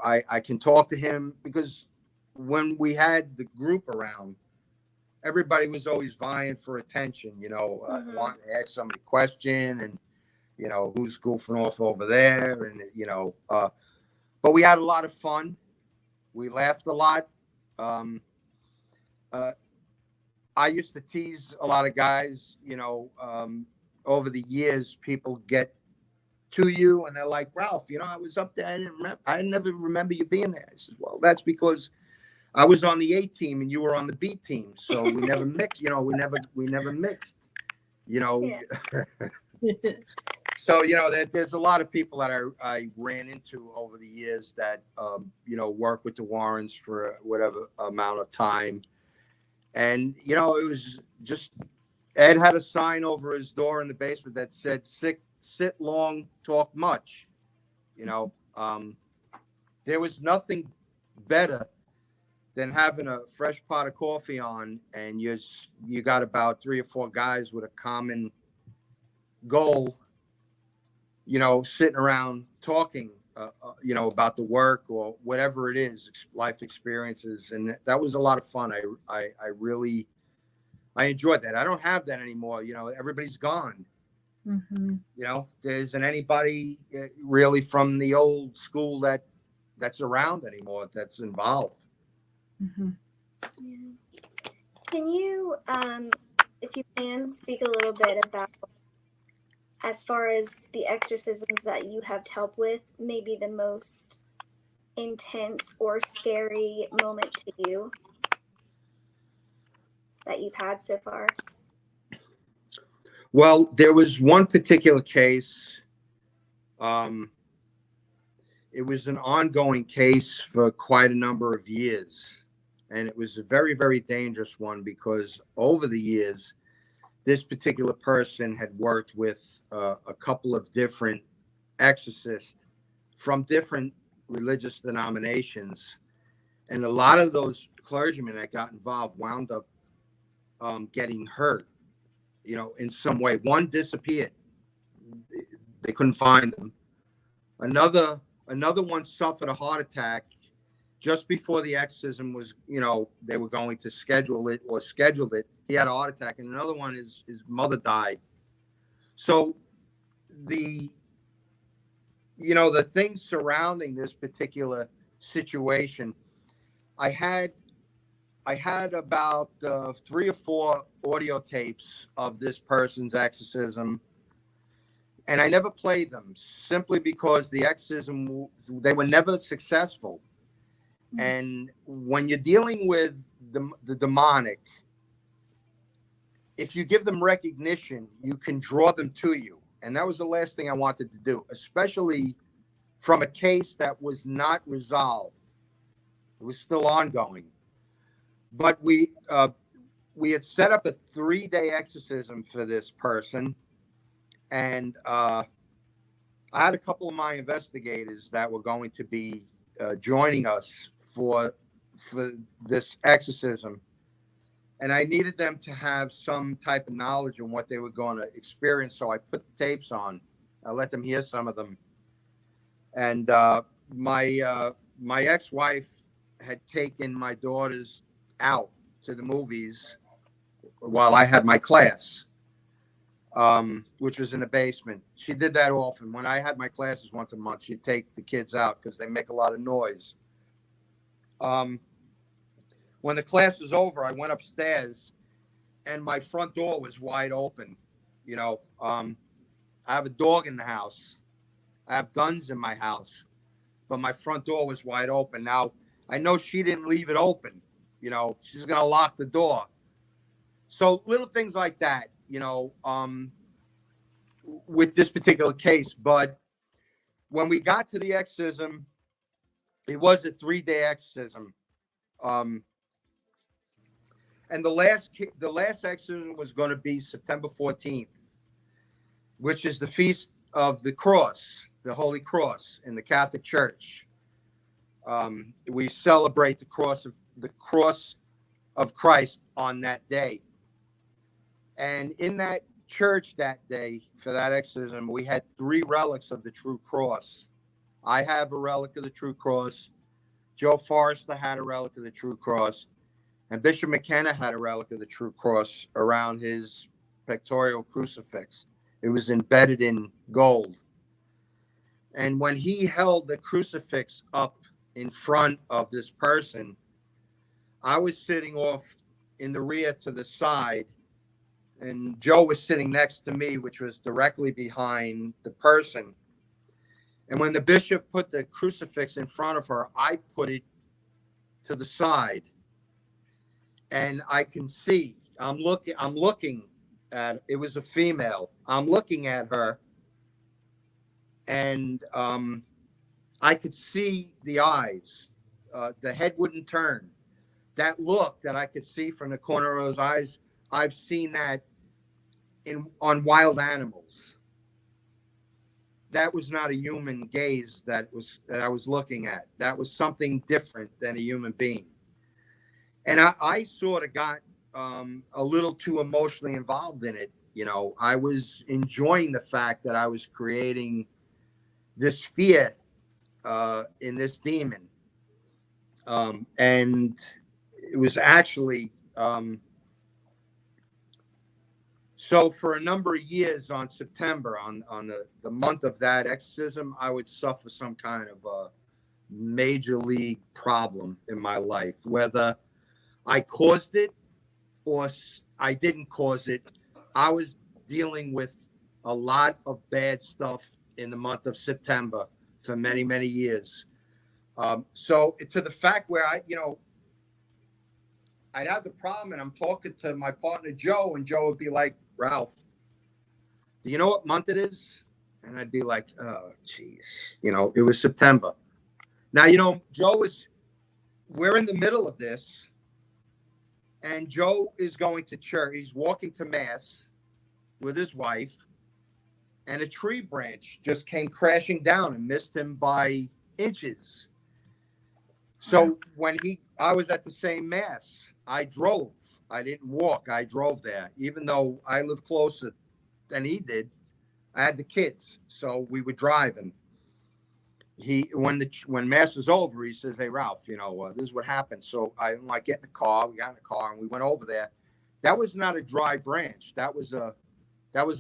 I can talk to him because when we had the group around, everybody was always vying for attention. Wanting to ask somebody a question, and who's goofing off over there, and but we had a lot of fun. We laughed a lot. Um, I used to tease a lot of guys. Over the years, people get to you and they're like, "Ralph, I was up there. I never remember you being there." I said, "Well, that's because I was on the A team and you were on the B team, so we never mixed. We never mixed. You know." Yeah. So there's a lot of people that I ran into over the years that work with the Warrens for whatever amount of time, and it was just Ed had a sign over his door in the basement that said sit long, talk much. There was nothing better than having a fresh pot of coffee on, and you got about 3 or 4 guys with a common goal, sitting around talking about the work or whatever it is, life experiences. And that was a lot of fun. I really, I enjoyed that. I don't have that anymore. Everybody's gone. Mm-hmm. There isn't anybody really from the old school that's around anymore, that's involved. Mm-hmm. Yeah. Can you, if you can, speak a little bit about, as far as the exorcisms that you have helped with, maybe the most intense or scary moment to you that you've had so far? Well, there was one particular case. It was an ongoing case for quite a number of years. And it was a very, very dangerous one because over the years, this particular person had worked with a couple of different exorcists from different religious denominations. And a lot of those clergymen that got involved wound up getting hurt, in some way. One disappeared. They couldn't find them. Another one suffered a heart attack just before the exorcism was, they were going to scheduled it. He had a heart attack. And another one, his mother died. So the things surrounding this particular situation, I had about 3 or 4 audio tapes of this person's exorcism, and I never played them simply because the exorcism, they were never successful. And when you're dealing with the demonic, if you give them recognition, you can draw them to you. And that was the last thing I wanted to do, especially from a case that was not resolved. It was still ongoing. But we had set up a 3-day exorcism for this person. And I had a couple of my investigators that were going to be joining us for this exorcism. And I needed them to have some type of knowledge on what they were going to experience. So I put the tapes on. I let them hear some of them. And my ex-wife had taken my daughters out to the movies while I had my class, which was in the basement. She did that often. When I had my classes once a month, she'd take the kids out because they make a lot of noise. When the class was over, I went upstairs and my front door was wide open. I have a dog in the house. I have guns in my house, but my front door was wide open. Now, I know she didn't leave it open. She's going to lock the door. So little things like that, with this particular case. But when we got to the exorcism, it was a 3-day exorcism. And the last exorcism was going to be September 14th, which is the Feast of the Cross, the Holy Cross in the Catholic Church. We celebrate the cross of Christ on that day. And in that church that day for that exorcism, we had 3 relics of the true cross. I have a relic of the true cross. Joe Forrester had a relic of the true cross. And Bishop McKenna had a relic of the true cross around his pectoral crucifix. It was embedded in gold. And when he held the crucifix up in front of this person, I was sitting off in the rear to the side, and Joe was sitting next to me, which was directly behind the person. And when the bishop put the crucifix in front of her, I put it to the side. And I can see, I'm looking at, it was a female. I'm looking at her, and I could see the eyes. The head wouldn't turn. That look that I could see from the corner of those eyes, I've seen that on wild animals. That was not a human gaze that I was looking at. That was something different than a human being. And I sort of got a little too emotionally involved in it. I was enjoying the fact that I was creating this fear in this demon. And it was actually, so for a number of years on September, on the month of that exorcism, I would suffer some kind of a major league problem in my life, whether I caused it or I didn't cause it. I was dealing with a lot of bad stuff in the month of September for many, many years. So to the fact where I'd have the problem and I'm talking to my partner, Joe, and Joe would be like, Ralph, do you know what month it is? And I'd be like, oh, geez, it was September. Now, we're in the middle of this, and Joe is going to church. He's walking to mass with his wife, and a tree branch just came crashing down and missed him by inches. So when I was at the same mass, I drove. I didn't walk. I drove there, even though I live closer than he did. I had the kids, so we were driving. When mass was over, he says, "Hey, Ralph, this is what happened." So I'm like, get in the car. We got in the car and we went over there. That was not a dry branch. That was a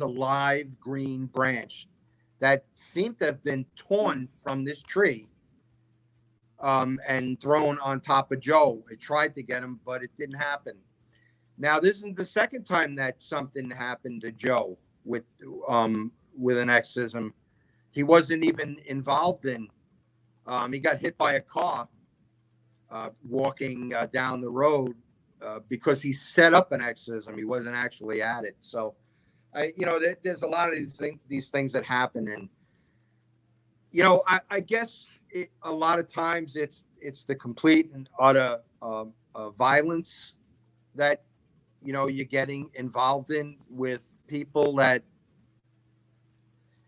live green branch that seemed to have been torn from this tree and thrown on top of Joe. It tried to get him, but it didn't happen. Now, this isn't the second time that something happened to Joe with an exorcism. He wasn't even involved in. He got hit by a car walking down the road because he set up an exorcism. He wasn't actually at it. So, there's a lot of these things that happen, and I guess a lot of times it's the complete and utter violence that you're getting involved in with people that.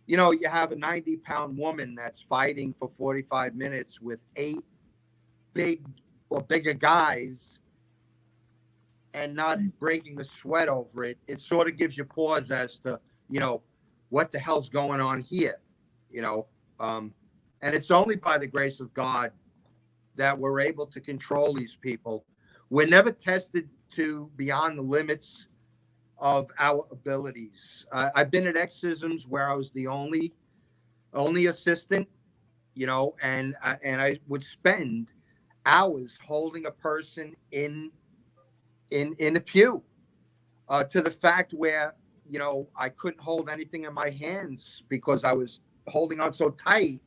You have a 90-pound woman that's fighting for 45 minutes with 8 big or bigger guys and not breaking a sweat over it. It sort of gives you pause as to, what the hell's going on here, and it's only by the grace of God that we're able to control these people. We're never tested to beyond the limits of our abilities. I've been at exorcisms where I was the only assistant, and I would spend hours holding a person in a pew, to the fact where I couldn't hold anything in my hands because I was holding on so tight,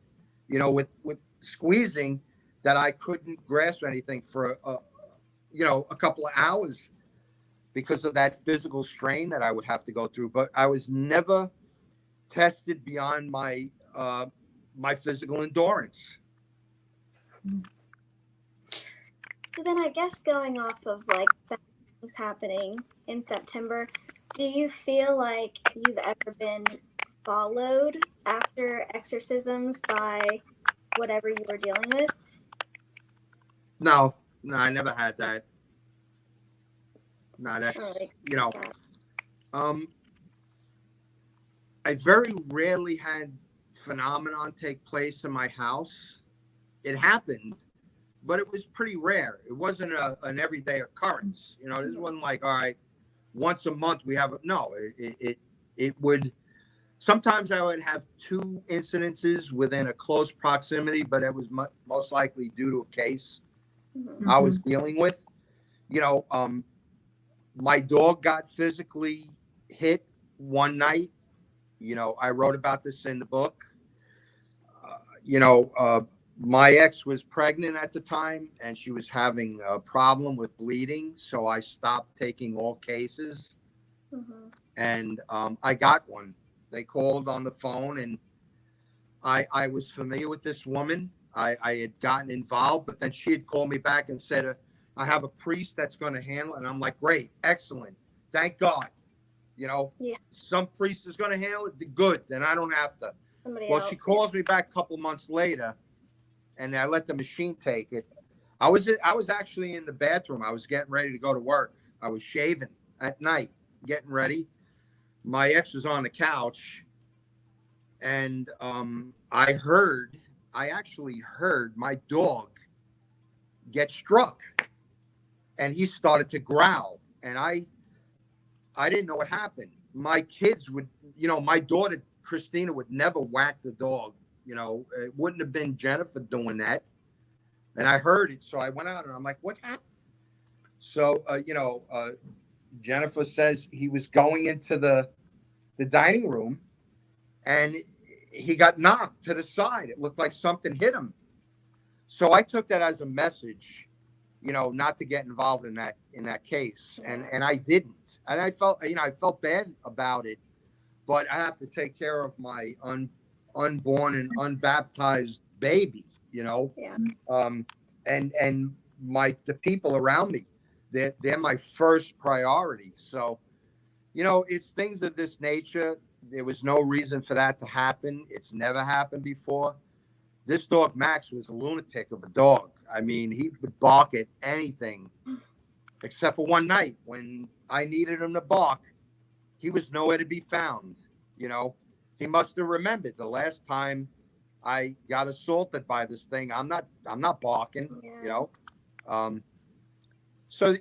with squeezing, that I couldn't grasp anything for a couple of hours, because of that physical strain that I would have to go through. But I was never tested beyond my physical endurance. So then I guess going off of like that was happening in September, do you feel like you've ever been followed after exorcisms by whatever you were dealing with? No, I never had that. No, that's, I very rarely had phenomenon take place in my house. It happened, but it was pretty rare. It wasn't an everyday occurrence. This wasn't like, all right, once a month we have it would, sometimes I would have 2 incidences within a close proximity, but it was most likely due to a case I was dealing with. My dog got physically hit one night. I wrote about this in the book. My ex was pregnant at the time, and she was having a problem with bleeding. So I stopped taking all cases. And I got one. They called on the phone, and I was familiar with this woman. I had gotten involved, but then she had called me back and said, I have a priest that's going to handle it. And I'm like, great, excellent. Thank God. Some priest is going to handle it. Good. Then I don't have to. Somebody else. She calls me back a couple months later, and I let the machine take it. I was actually in the bathroom. I was getting ready to go to work. I was shaving at night, getting ready. My ex was on the couch, and I heard I actually heard my dog get struck, and he started to growl, and I didn't know what happened. My kids would, my daughter Christina would never whack the dog. It wouldn't have been Jennifer doing that. And I heard it, so I went out and I'm like, what happened? So, Jennifer says he was going into the dining room and he got knocked to the side. It looked like something hit him. So I took that as a message, not to get involved in that case. And I didn't. And I felt bad about it, but I have to take care of my unborn and unbaptized baby, Yeah. And the people around me, they're my first priority. So, it's things of this nature. There was no reason for that to happen. It's never happened before. This dog, Max, was a lunatic of a dog. I mean, he would bark at anything, except for one night when I needed him to bark. He was nowhere to be found. He must have remembered the last time I got assaulted by this thing. I'm not barking. Yeah. So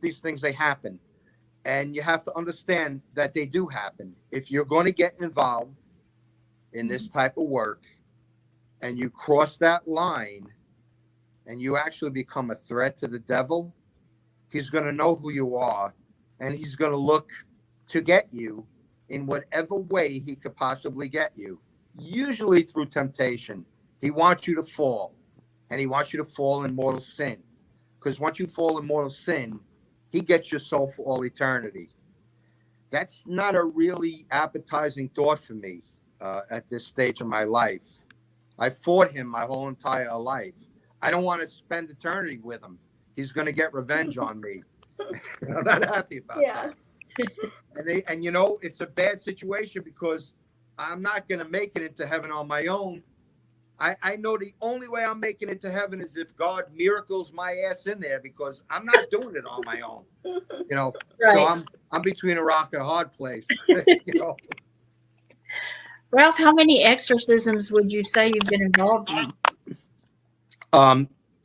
these things, they happen, and you have to understand that they do happen. If you're going to get involved in this type of work, and you cross that line, and you actually become a threat to the devil, he's going to know who you are, and he's going to look to get you in whatever way he could possibly get you, usually through temptation. He wants you to fall, and he wants you to fall in mortal sin, because once you fall in mortal sin, he gets your soul for all eternity. That's not a really appetizing thought for me at this stage of my life. I fought him my whole entire life. I don't want to spend eternity with him. He's going to get revenge on me. I'm not happy about that. And it's a bad situation because I'm not going to make it into heaven on my own. I know the only way I'm making it to heaven is if God miracles my ass in there, because I'm not doing it on my own. Right. So I'm between a rock and a hard place. Ralph, how many exorcisms would you say you've been involved in?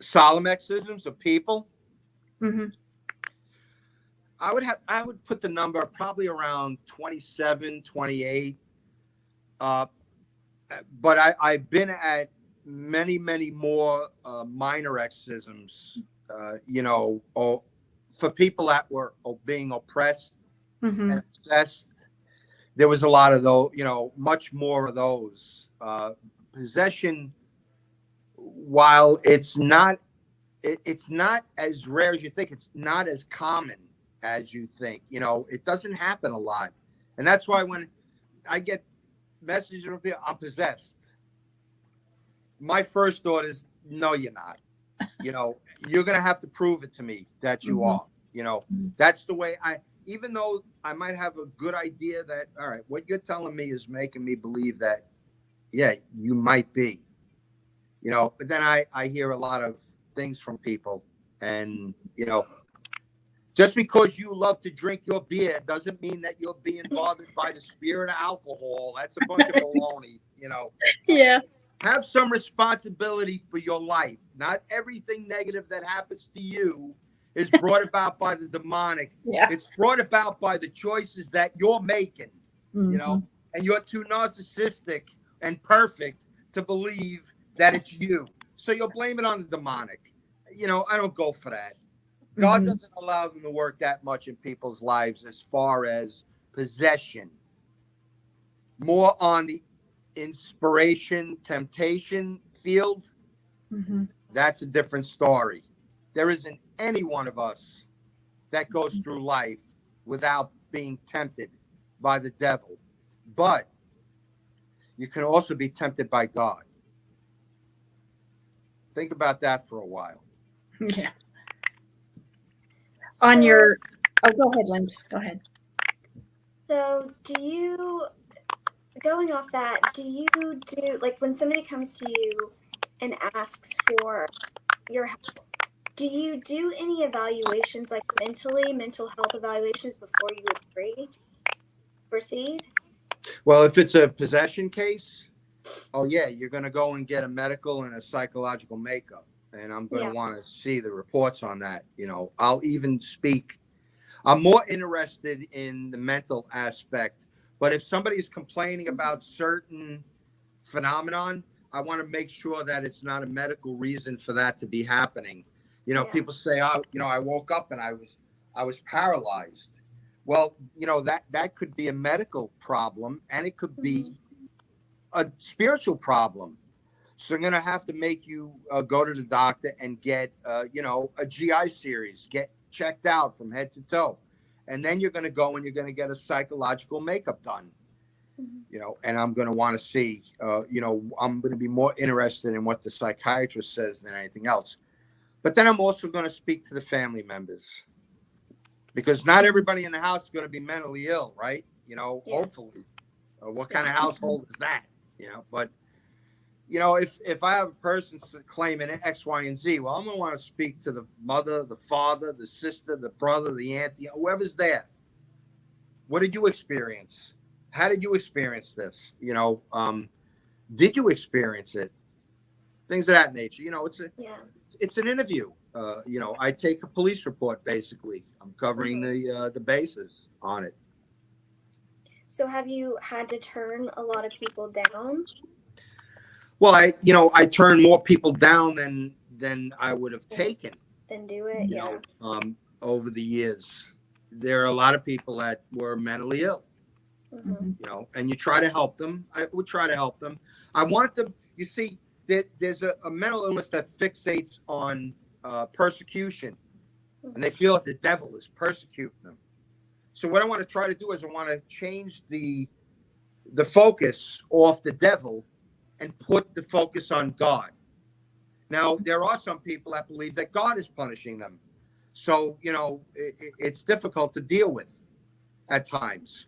Solemn exorcisms of people. Mm-hmm. I would put the number probably around 27, 28. But I've been at many, many more minor exorcisms, or for people that were being oppressed and possessed. There was a lot of those, much more of those. Possession, while it's not as rare as you think, it's not as common as you think. It doesn't happen a lot. And that's why when I get messages from people, I'm possessed, my first thought is, no, you're not. You're going to have to prove it to me that you are. That's the way even though I might have a good idea that, all right, what you're telling me is making me believe that, yeah, you might be, but then I hear a lot of things from people, and, just because you love to drink your beer doesn't mean that you're being bothered by the spirit of alcohol. That's a bunch of baloney, Yeah. Have some responsibility for your life. Not everything negative that happens to you is brought about by the demonic. Yeah. It's brought about by the choices that you're making, and you're too narcissistic and perfect to believe that it's you. So you'll blame it on the demonic. I don't go for that. God doesn't allow them to work that much in people's lives as far as possession. More on the inspiration, temptation field. That's a different story. There isn't any one of us that goes through life without being tempted by the devil. But you can also be tempted by God. Think about that for a while. Yeah. So, On your, go ahead, Linz. Go ahead. So going off that, do you do, like, when somebody comes to you and asks for your help, do you do any evaluations, like mental health evaluations before you would proceed? Well, if it's a possession case, oh yeah, you're going to go and get a medical and a psychological makeup, and I'm going to Yeah. want to see the reports on that. I'll even speak. I'm more interested in the mental aspect, but if somebody is complaining about certain phenomenon, I want to make sure that it's not a medical reason for that to be happening. Yeah. People say, "Oh, I woke up and I was paralyzed." Well, that could be a medical problem, and it could be a spiritual problem. So I'm going to have to make you go to the doctor and get, a GI series, get checked out from head to toe. And then you're going to go and you're going to get a psychological makeup done, and I'm going to want to see, I'm going to be more interested in what the psychiatrist says than anything else. But then I'm also going to speak to the family members, because not everybody in the house is going to be mentally ill, right? Hopefully. What kind of household is that? But if I have a person claiming X, Y, and Z, well, I'm going to want to speak to the mother, the father, the sister, the brother, the auntie, whoever's there. What did you experience? How did you experience this? Did you experience it? Things of that nature. It's an interview. I take a police report, basically. I'm covering the bases on it. So have you had to turn a lot of people down? Well, I turn more people down than I would have taken. Then do it, Over the years. There are a lot of people that were mentally ill, and you try to help them. I would try to help them. I want them, you see, there's a mental illness that fixates on persecution, and they feel that the devil is persecuting them. So what I want to try to do is I want to change the focus off the devil and put the focus on God. Now, there are some people that believe that God is punishing them. So, it's difficult to deal with at times.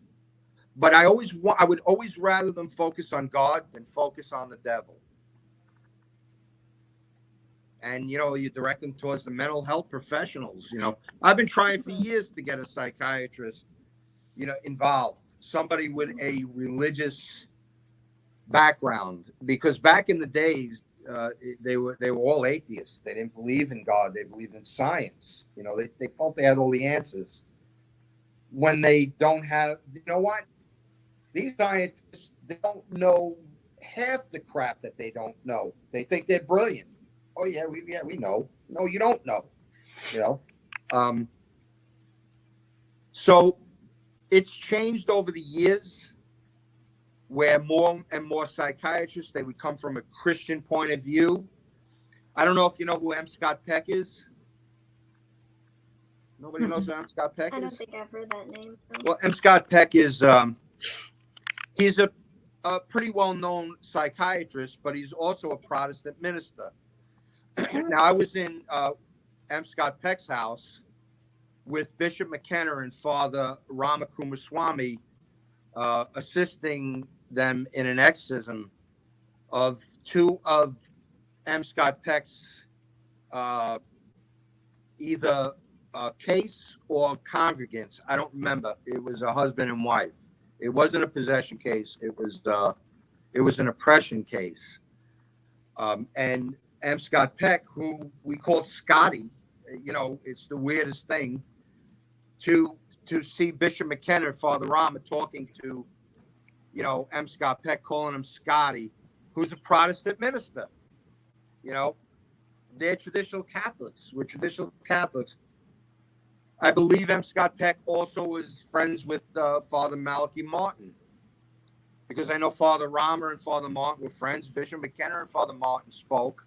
But I would always rather them focus on God than focus on the devil. And, you direct them towards the mental health professionals. I've been trying for years to get a psychiatrist, involved. Somebody with a religious background, because back in the days, they were all atheists. They didn't believe in God. They believed in science. They felt they had all the answers. When they don't have, what? These scientists, they don't know half the crap that they don't know. They think they're brilliant. Oh yeah, we know. No, you don't know. So it's changed over the years, where more and more psychiatrists, they would come from a Christian point of view. I don't know if you know who M. Scott Peck is. Nobody knows who M. Scott Peck is? I don't think I've heard that name. Well, M. Scott Peck is, he's a pretty well-known psychiatrist, but he's also a Protestant minister. Now, I was in M. Scott Peck's house with Bishop McKenna and Father Ramakumaswamy, assisting them in an exorcism of two of M. Scott Peck's either case or congregants. I don't remember. It was a husband and wife. It wasn't a possession case. It was an oppression case. And M. Scott Peck, who we call Scotty, it's the weirdest thing to see Bishop McKenna and Father Rama talking to, M. Scott Peck, calling him Scotty, who's a Protestant minister. They're traditional Catholics. We're traditional Catholics. I believe M. Scott Peck also was friends with Father Malachi Martin, because I know Father Rama and Father Martin were friends. Bishop McKenna and Father Martin spoke.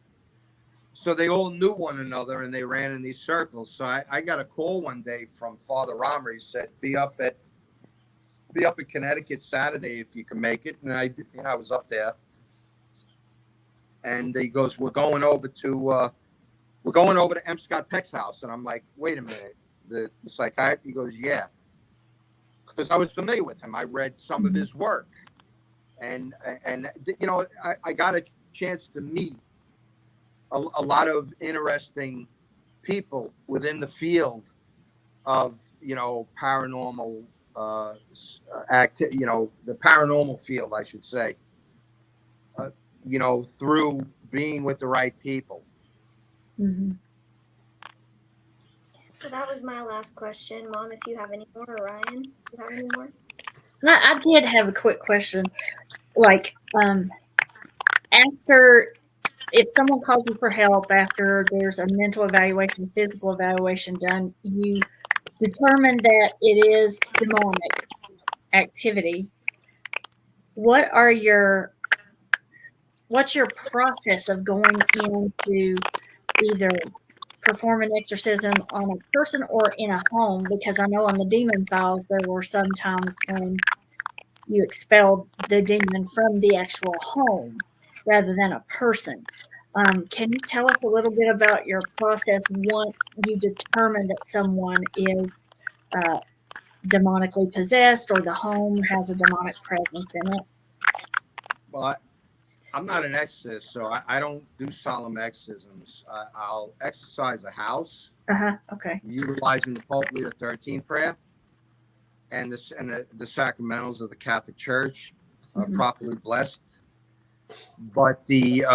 So they all knew one another, and they ran in these circles. So I got a call one day from Father Rama. He said, be up in Connecticut Saturday if you can make it. And I was up there. And he goes, we're going over to M. Scott Peck's house. And I'm like, wait a minute. The psychiatrist? He goes, yeah. Because I was familiar with him. I read some of his work. And I got a chance to meet a lot of interesting people within the field of, paranormal the paranormal field, I should say. through being with the right people. Mm-hmm. So that was my last question. Mom, if you have any more, or Ryan, do you have any more? I did have a quick question. Like, after, if someone calls you for help after there's a mental evaluation, physical evaluation done, you determine that it is demonic activity. What's your process of going into either perform an exorcism on a person or in a home? Because I know on the demon files there were some times when you expelled the demon from the actual home rather than a person. Can you tell us a little bit about your process once you determine that someone is demonically possessed or the home has a demonic presence in it? Well, I'm not an exorcist, so I don't do solemn exorcisms. I'll exorcise a house, Okay. utilizing the Pope Leo 13 prayer and the sacramentals of the Catholic Church are properly blessed. But the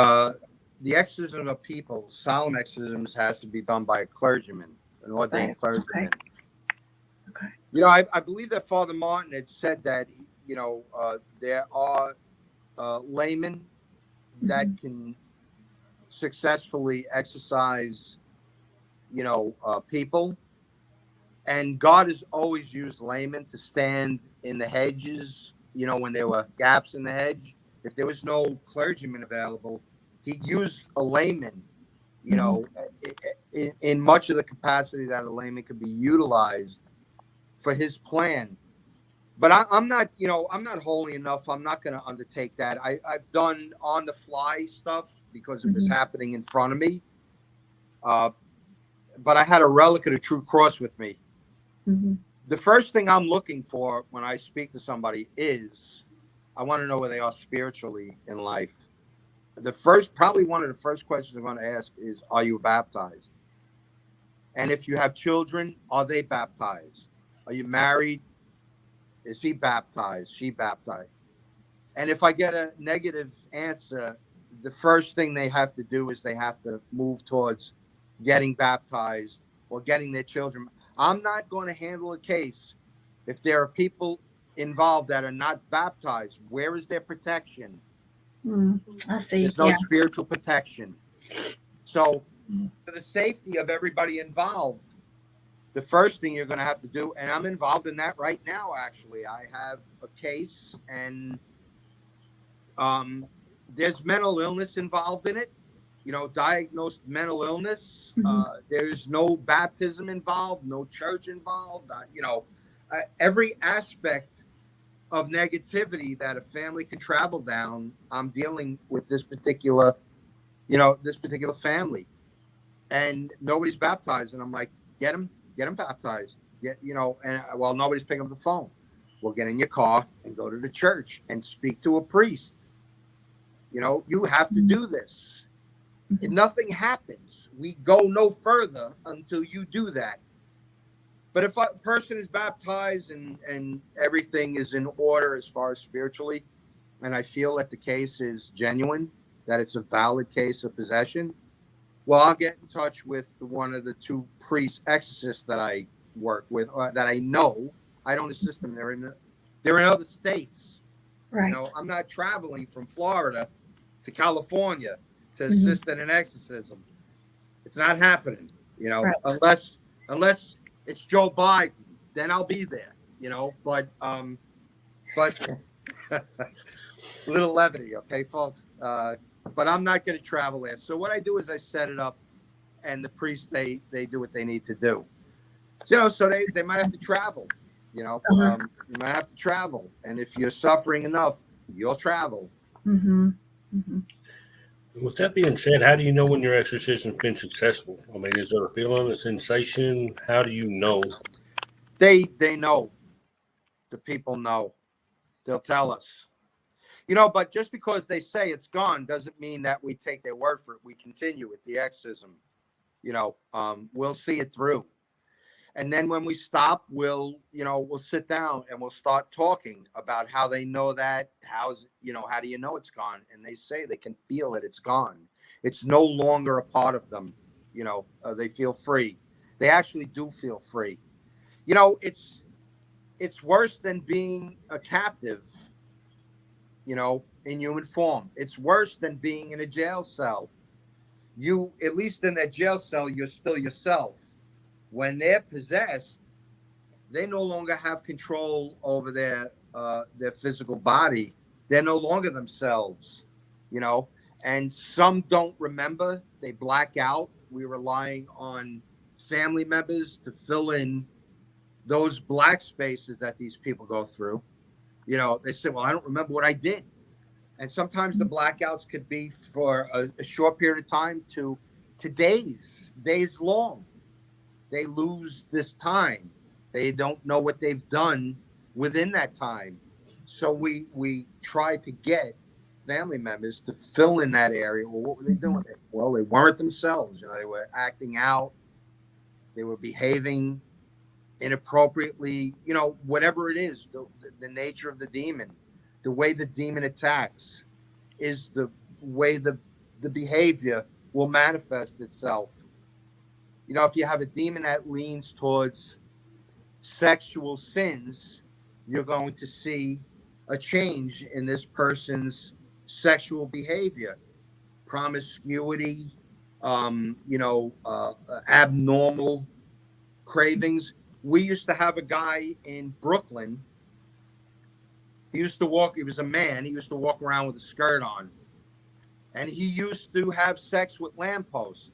exorcism of people, solemn exorcisms, has to be done by a clergyman, an ordained clergyman. Okay. I believe that Father Martin had said that there are laymen that can successfully exorcise people, and God has always used laymen to stand in the hedges when there were gaps in the hedge. If there was no clergyman available, he'd use a layman in much of the capacity that a layman could be utilized for his plan. But I'm not holy enough. I'm not going to undertake that. I've done on the fly stuff because it was happening in front of me. But I had a relic of the true cross with me. The first thing I'm looking for when I speak to somebody is I want to know where they are spiritually in life. Probably one of the first questions I'm going to ask is, are you baptized? And if you have children, are they baptized? Are you married? Is he baptized? She baptized? And if I get a negative answer, the first thing they have to do is they have to move towards getting baptized or getting their children. I'm not going to handle a case if there are people involved that are not baptized. Where is their protection? I see. There's no spiritual protection. So for the safety of everybody involved, the first thing you're going to have to do, and I'm involved in that right now, actually. I have a case, and there's mental illness involved in it, diagnosed mental illness. There's no baptism involved, no church involved. Every aspect of negativity that a family can travel down, I'm dealing with this particular family, and nobody's baptized. And I'm like, get them baptized. While nobody's picking up the phone, we'll get in your car and go to the church and speak to a priest. You have to do this. If nothing happens, we go no further until you do that. But if a person is baptized and everything is in order as far as spiritually, and I feel that the case is genuine, that it's a valid case of possession, well, I'll get in touch with one of the two priest exorcists that I work with, that I know. I don't assist them. They're in other states. Right. I'm not traveling from Florida to California to assist in an exorcism. It's not happening. Right. Unless it's Joe Biden, then I'll be there. But little levity, okay, folks. But I'm not going to travel there. So what I do is I set it up, and the priests they do what they need to do. So they might have to travel. You might have to travel, and if you're suffering enough, you'll travel. With that being said, how do you know when your exorcism's been successful? I mean, is there a feeling, a sensation? How do you know? They know. The people know. They'll tell us. But just because they say it's gone doesn't mean that we take their word for it. We continue with the exorcism. We'll see it through. And then when we stop, we'll sit down and we'll start talking about how they know that. How do you know it's gone? And they say they can feel it. It's gone. It's no longer a part of them. They feel free. They actually do feel free. It's worse than being a captive, in human form. It's worse than being in a jail cell. At least in that jail cell, you're still yourself. When they're possessed, they no longer have control over their physical body. They're no longer themselves, and some don't remember. They black out. We're relying on family members to fill in those black spaces that these people go through. They say, well, I don't remember what I did. And sometimes the blackouts could be for a short period of time to days long. They lose this time. They don't know what they've done within that time. So we try to get family members to fill in that area. Well, what were they doing? Well, they weren't themselves. They were acting out. They were behaving inappropriately. Whatever it is, the nature of the demon, the way the demon attacks is the way the behavior will manifest itself. If you have a demon that leans towards sexual sins, you're going to see a change in this person's sexual behavior, promiscuity, abnormal cravings. We used to have a guy in Brooklyn. He was a man. He used to walk around with a skirt on. And he used to have sex with lampposts.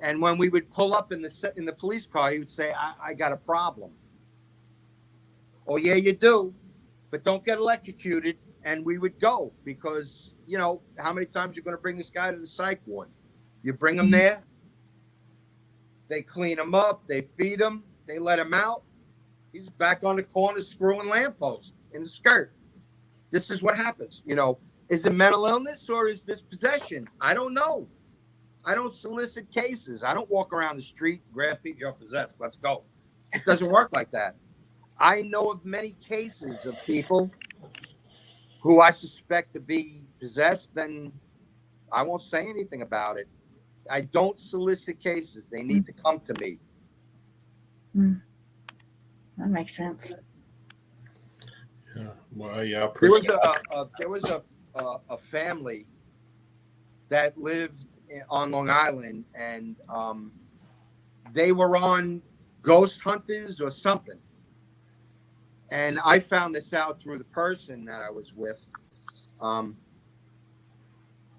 And when we would pull up in the police car, he would say, I got a problem. Oh, yeah, you do. But don't get electrocuted. And we would go because, how many times you're going to bring this guy to the psych ward? You bring him there. They clean him up. They feed him. They let him out. He's back on the corner screwing lampposts in the skirt. This is what happens. Is it mental illness or is this possession? I don't know. I don't solicit cases. I don't walk around the street, grab people, you're possessed. Let's go. It doesn't work like that. I know of many cases of people who I suspect to be possessed, then I won't say anything about it. I don't solicit cases. They need to come to me. That makes sense. Yeah. Well, yeah, I appreciate there was a family that lived on Long Island, and they were on ghost hunters or something. And I found this out through the person that I was with,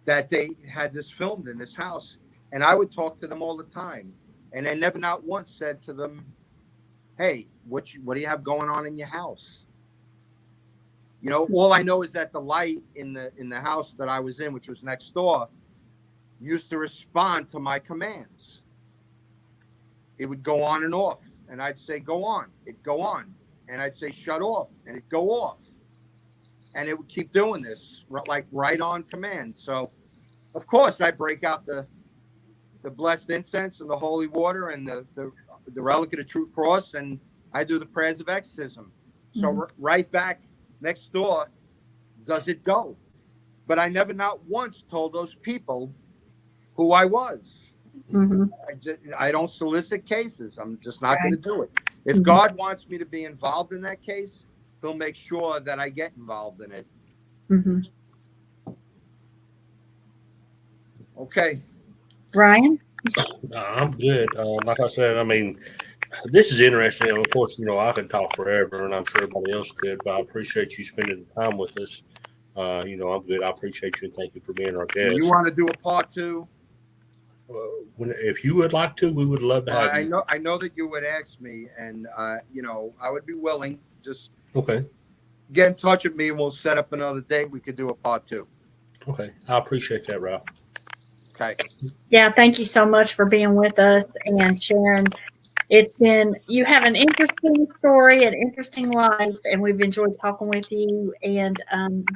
that they had this filmed in this house. And I would talk to them all the time. And I never not once said to them, hey, what do you have going on in your house? All I know is that the light in the house that I was in, which was next door, used to respond to my commands. It would go on and off. And I'd say, go on. It'd go on. And I'd say, shut off. And it'd go off. And it would keep doing this, like right on command. So, of course, I break out the blessed incense and the holy water and the relic of the true cross, and I do the prayers of exorcism. So right back next door, does it go? But I never not once told those people who I was. I don't solicit cases. I'm just not going to do it. If God wants me to be involved in that case, he'll make sure that I get involved in it. Okay. Brian? I'm good. Like I said, I mean, this is interesting. Of course, I could talk forever, and I'm sure everybody else could, but I appreciate you spending the time with us. I'm good. I appreciate you, and thank you for being our guest. You want to do a part two? If you would like to, we would love to have you. I know that you would ask me, and I would be willing. Just okay. Get in touch with me, and we'll set up another date. We could do a part two. Okay, I appreciate that, Ralph. Okay. Yeah, thank you so much for being with us and sharing. You have an interesting story, an interesting life, and we've enjoyed talking with you. And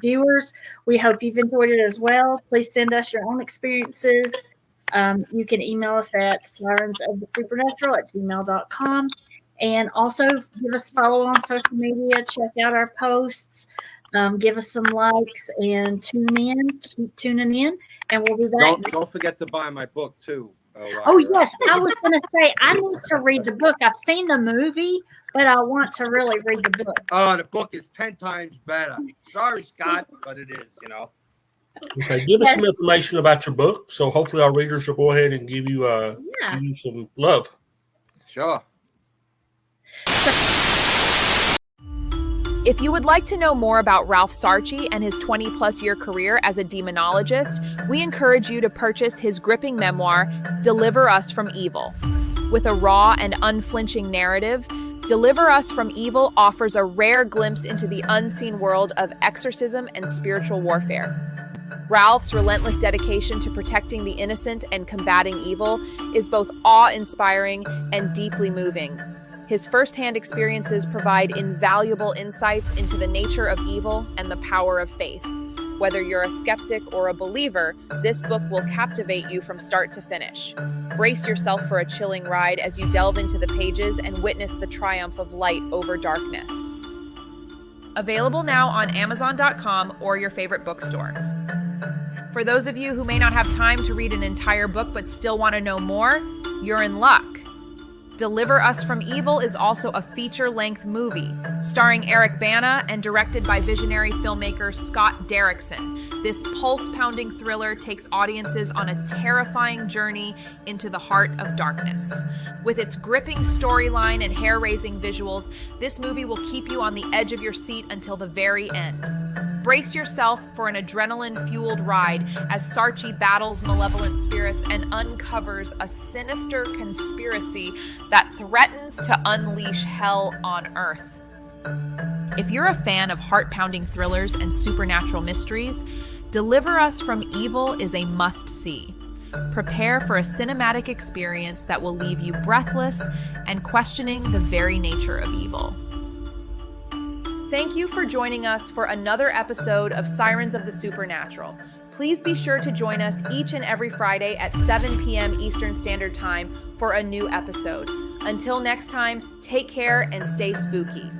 viewers, we hope you've enjoyed it as well. Please send us your own experiences You can email us at sirensofthesupernatural@gmail.com. And also give us a follow on social media. Check out our posts. Give us some likes and tune in. Keep tuning in. And we'll be back. Don't forget to buy my book, too. Oh, yes. I was going to say, I need to read the book. I've seen the movie, but I want to really read the book. Oh, the book is 10 times better. Sorry, Scott, but it is, Okay, give us some information about your book. So hopefully our readers will go ahead and give you some love. Sure. If you would like to know more about Ralph Sarchie and his 20-plus year career as a demonologist, we encourage you to purchase his gripping memoir, Deliver Us from Evil. With a raw and unflinching narrative, Deliver Us from Evil offers a rare glimpse into the unseen world of exorcism and spiritual warfare. Ralph's relentless dedication to protecting the innocent and combating evil is both awe-inspiring and deeply moving. His firsthand experiences provide invaluable insights into the nature of evil and the power of faith. Whether you're a skeptic or a believer, this book will captivate you from start to finish. Brace yourself for a chilling ride as you delve into the pages and witness the triumph of light over darkness. Available now on Amazon.com or your favorite bookstore. For those of you who may not have time to read an entire book but still want to know more, you're in luck. Deliver Us from Evil is also a feature-length movie, starring Eric Bana and directed by visionary filmmaker Scott Derrickson. This pulse-pounding thriller takes audiences on a terrifying journey into the heart of darkness. With its gripping storyline and hair-raising visuals, this movie will keep you on the edge of your seat until the very end. Brace yourself for an adrenaline-fueled ride as Sarchie battles malevolent spirits and uncovers a sinister conspiracy that threatens to unleash hell on Earth. If you're a fan of heart-pounding thrillers and supernatural mysteries, Deliver Us from Evil is a must-see. Prepare for a cinematic experience that will leave you breathless and questioning the very nature of evil. Thank you for joining us for another episode of Sirens of the Supernatural. Please be sure to join us each and every Friday at 7 p.m. Eastern Standard Time for a new episode. Until next time, take care and stay spooky.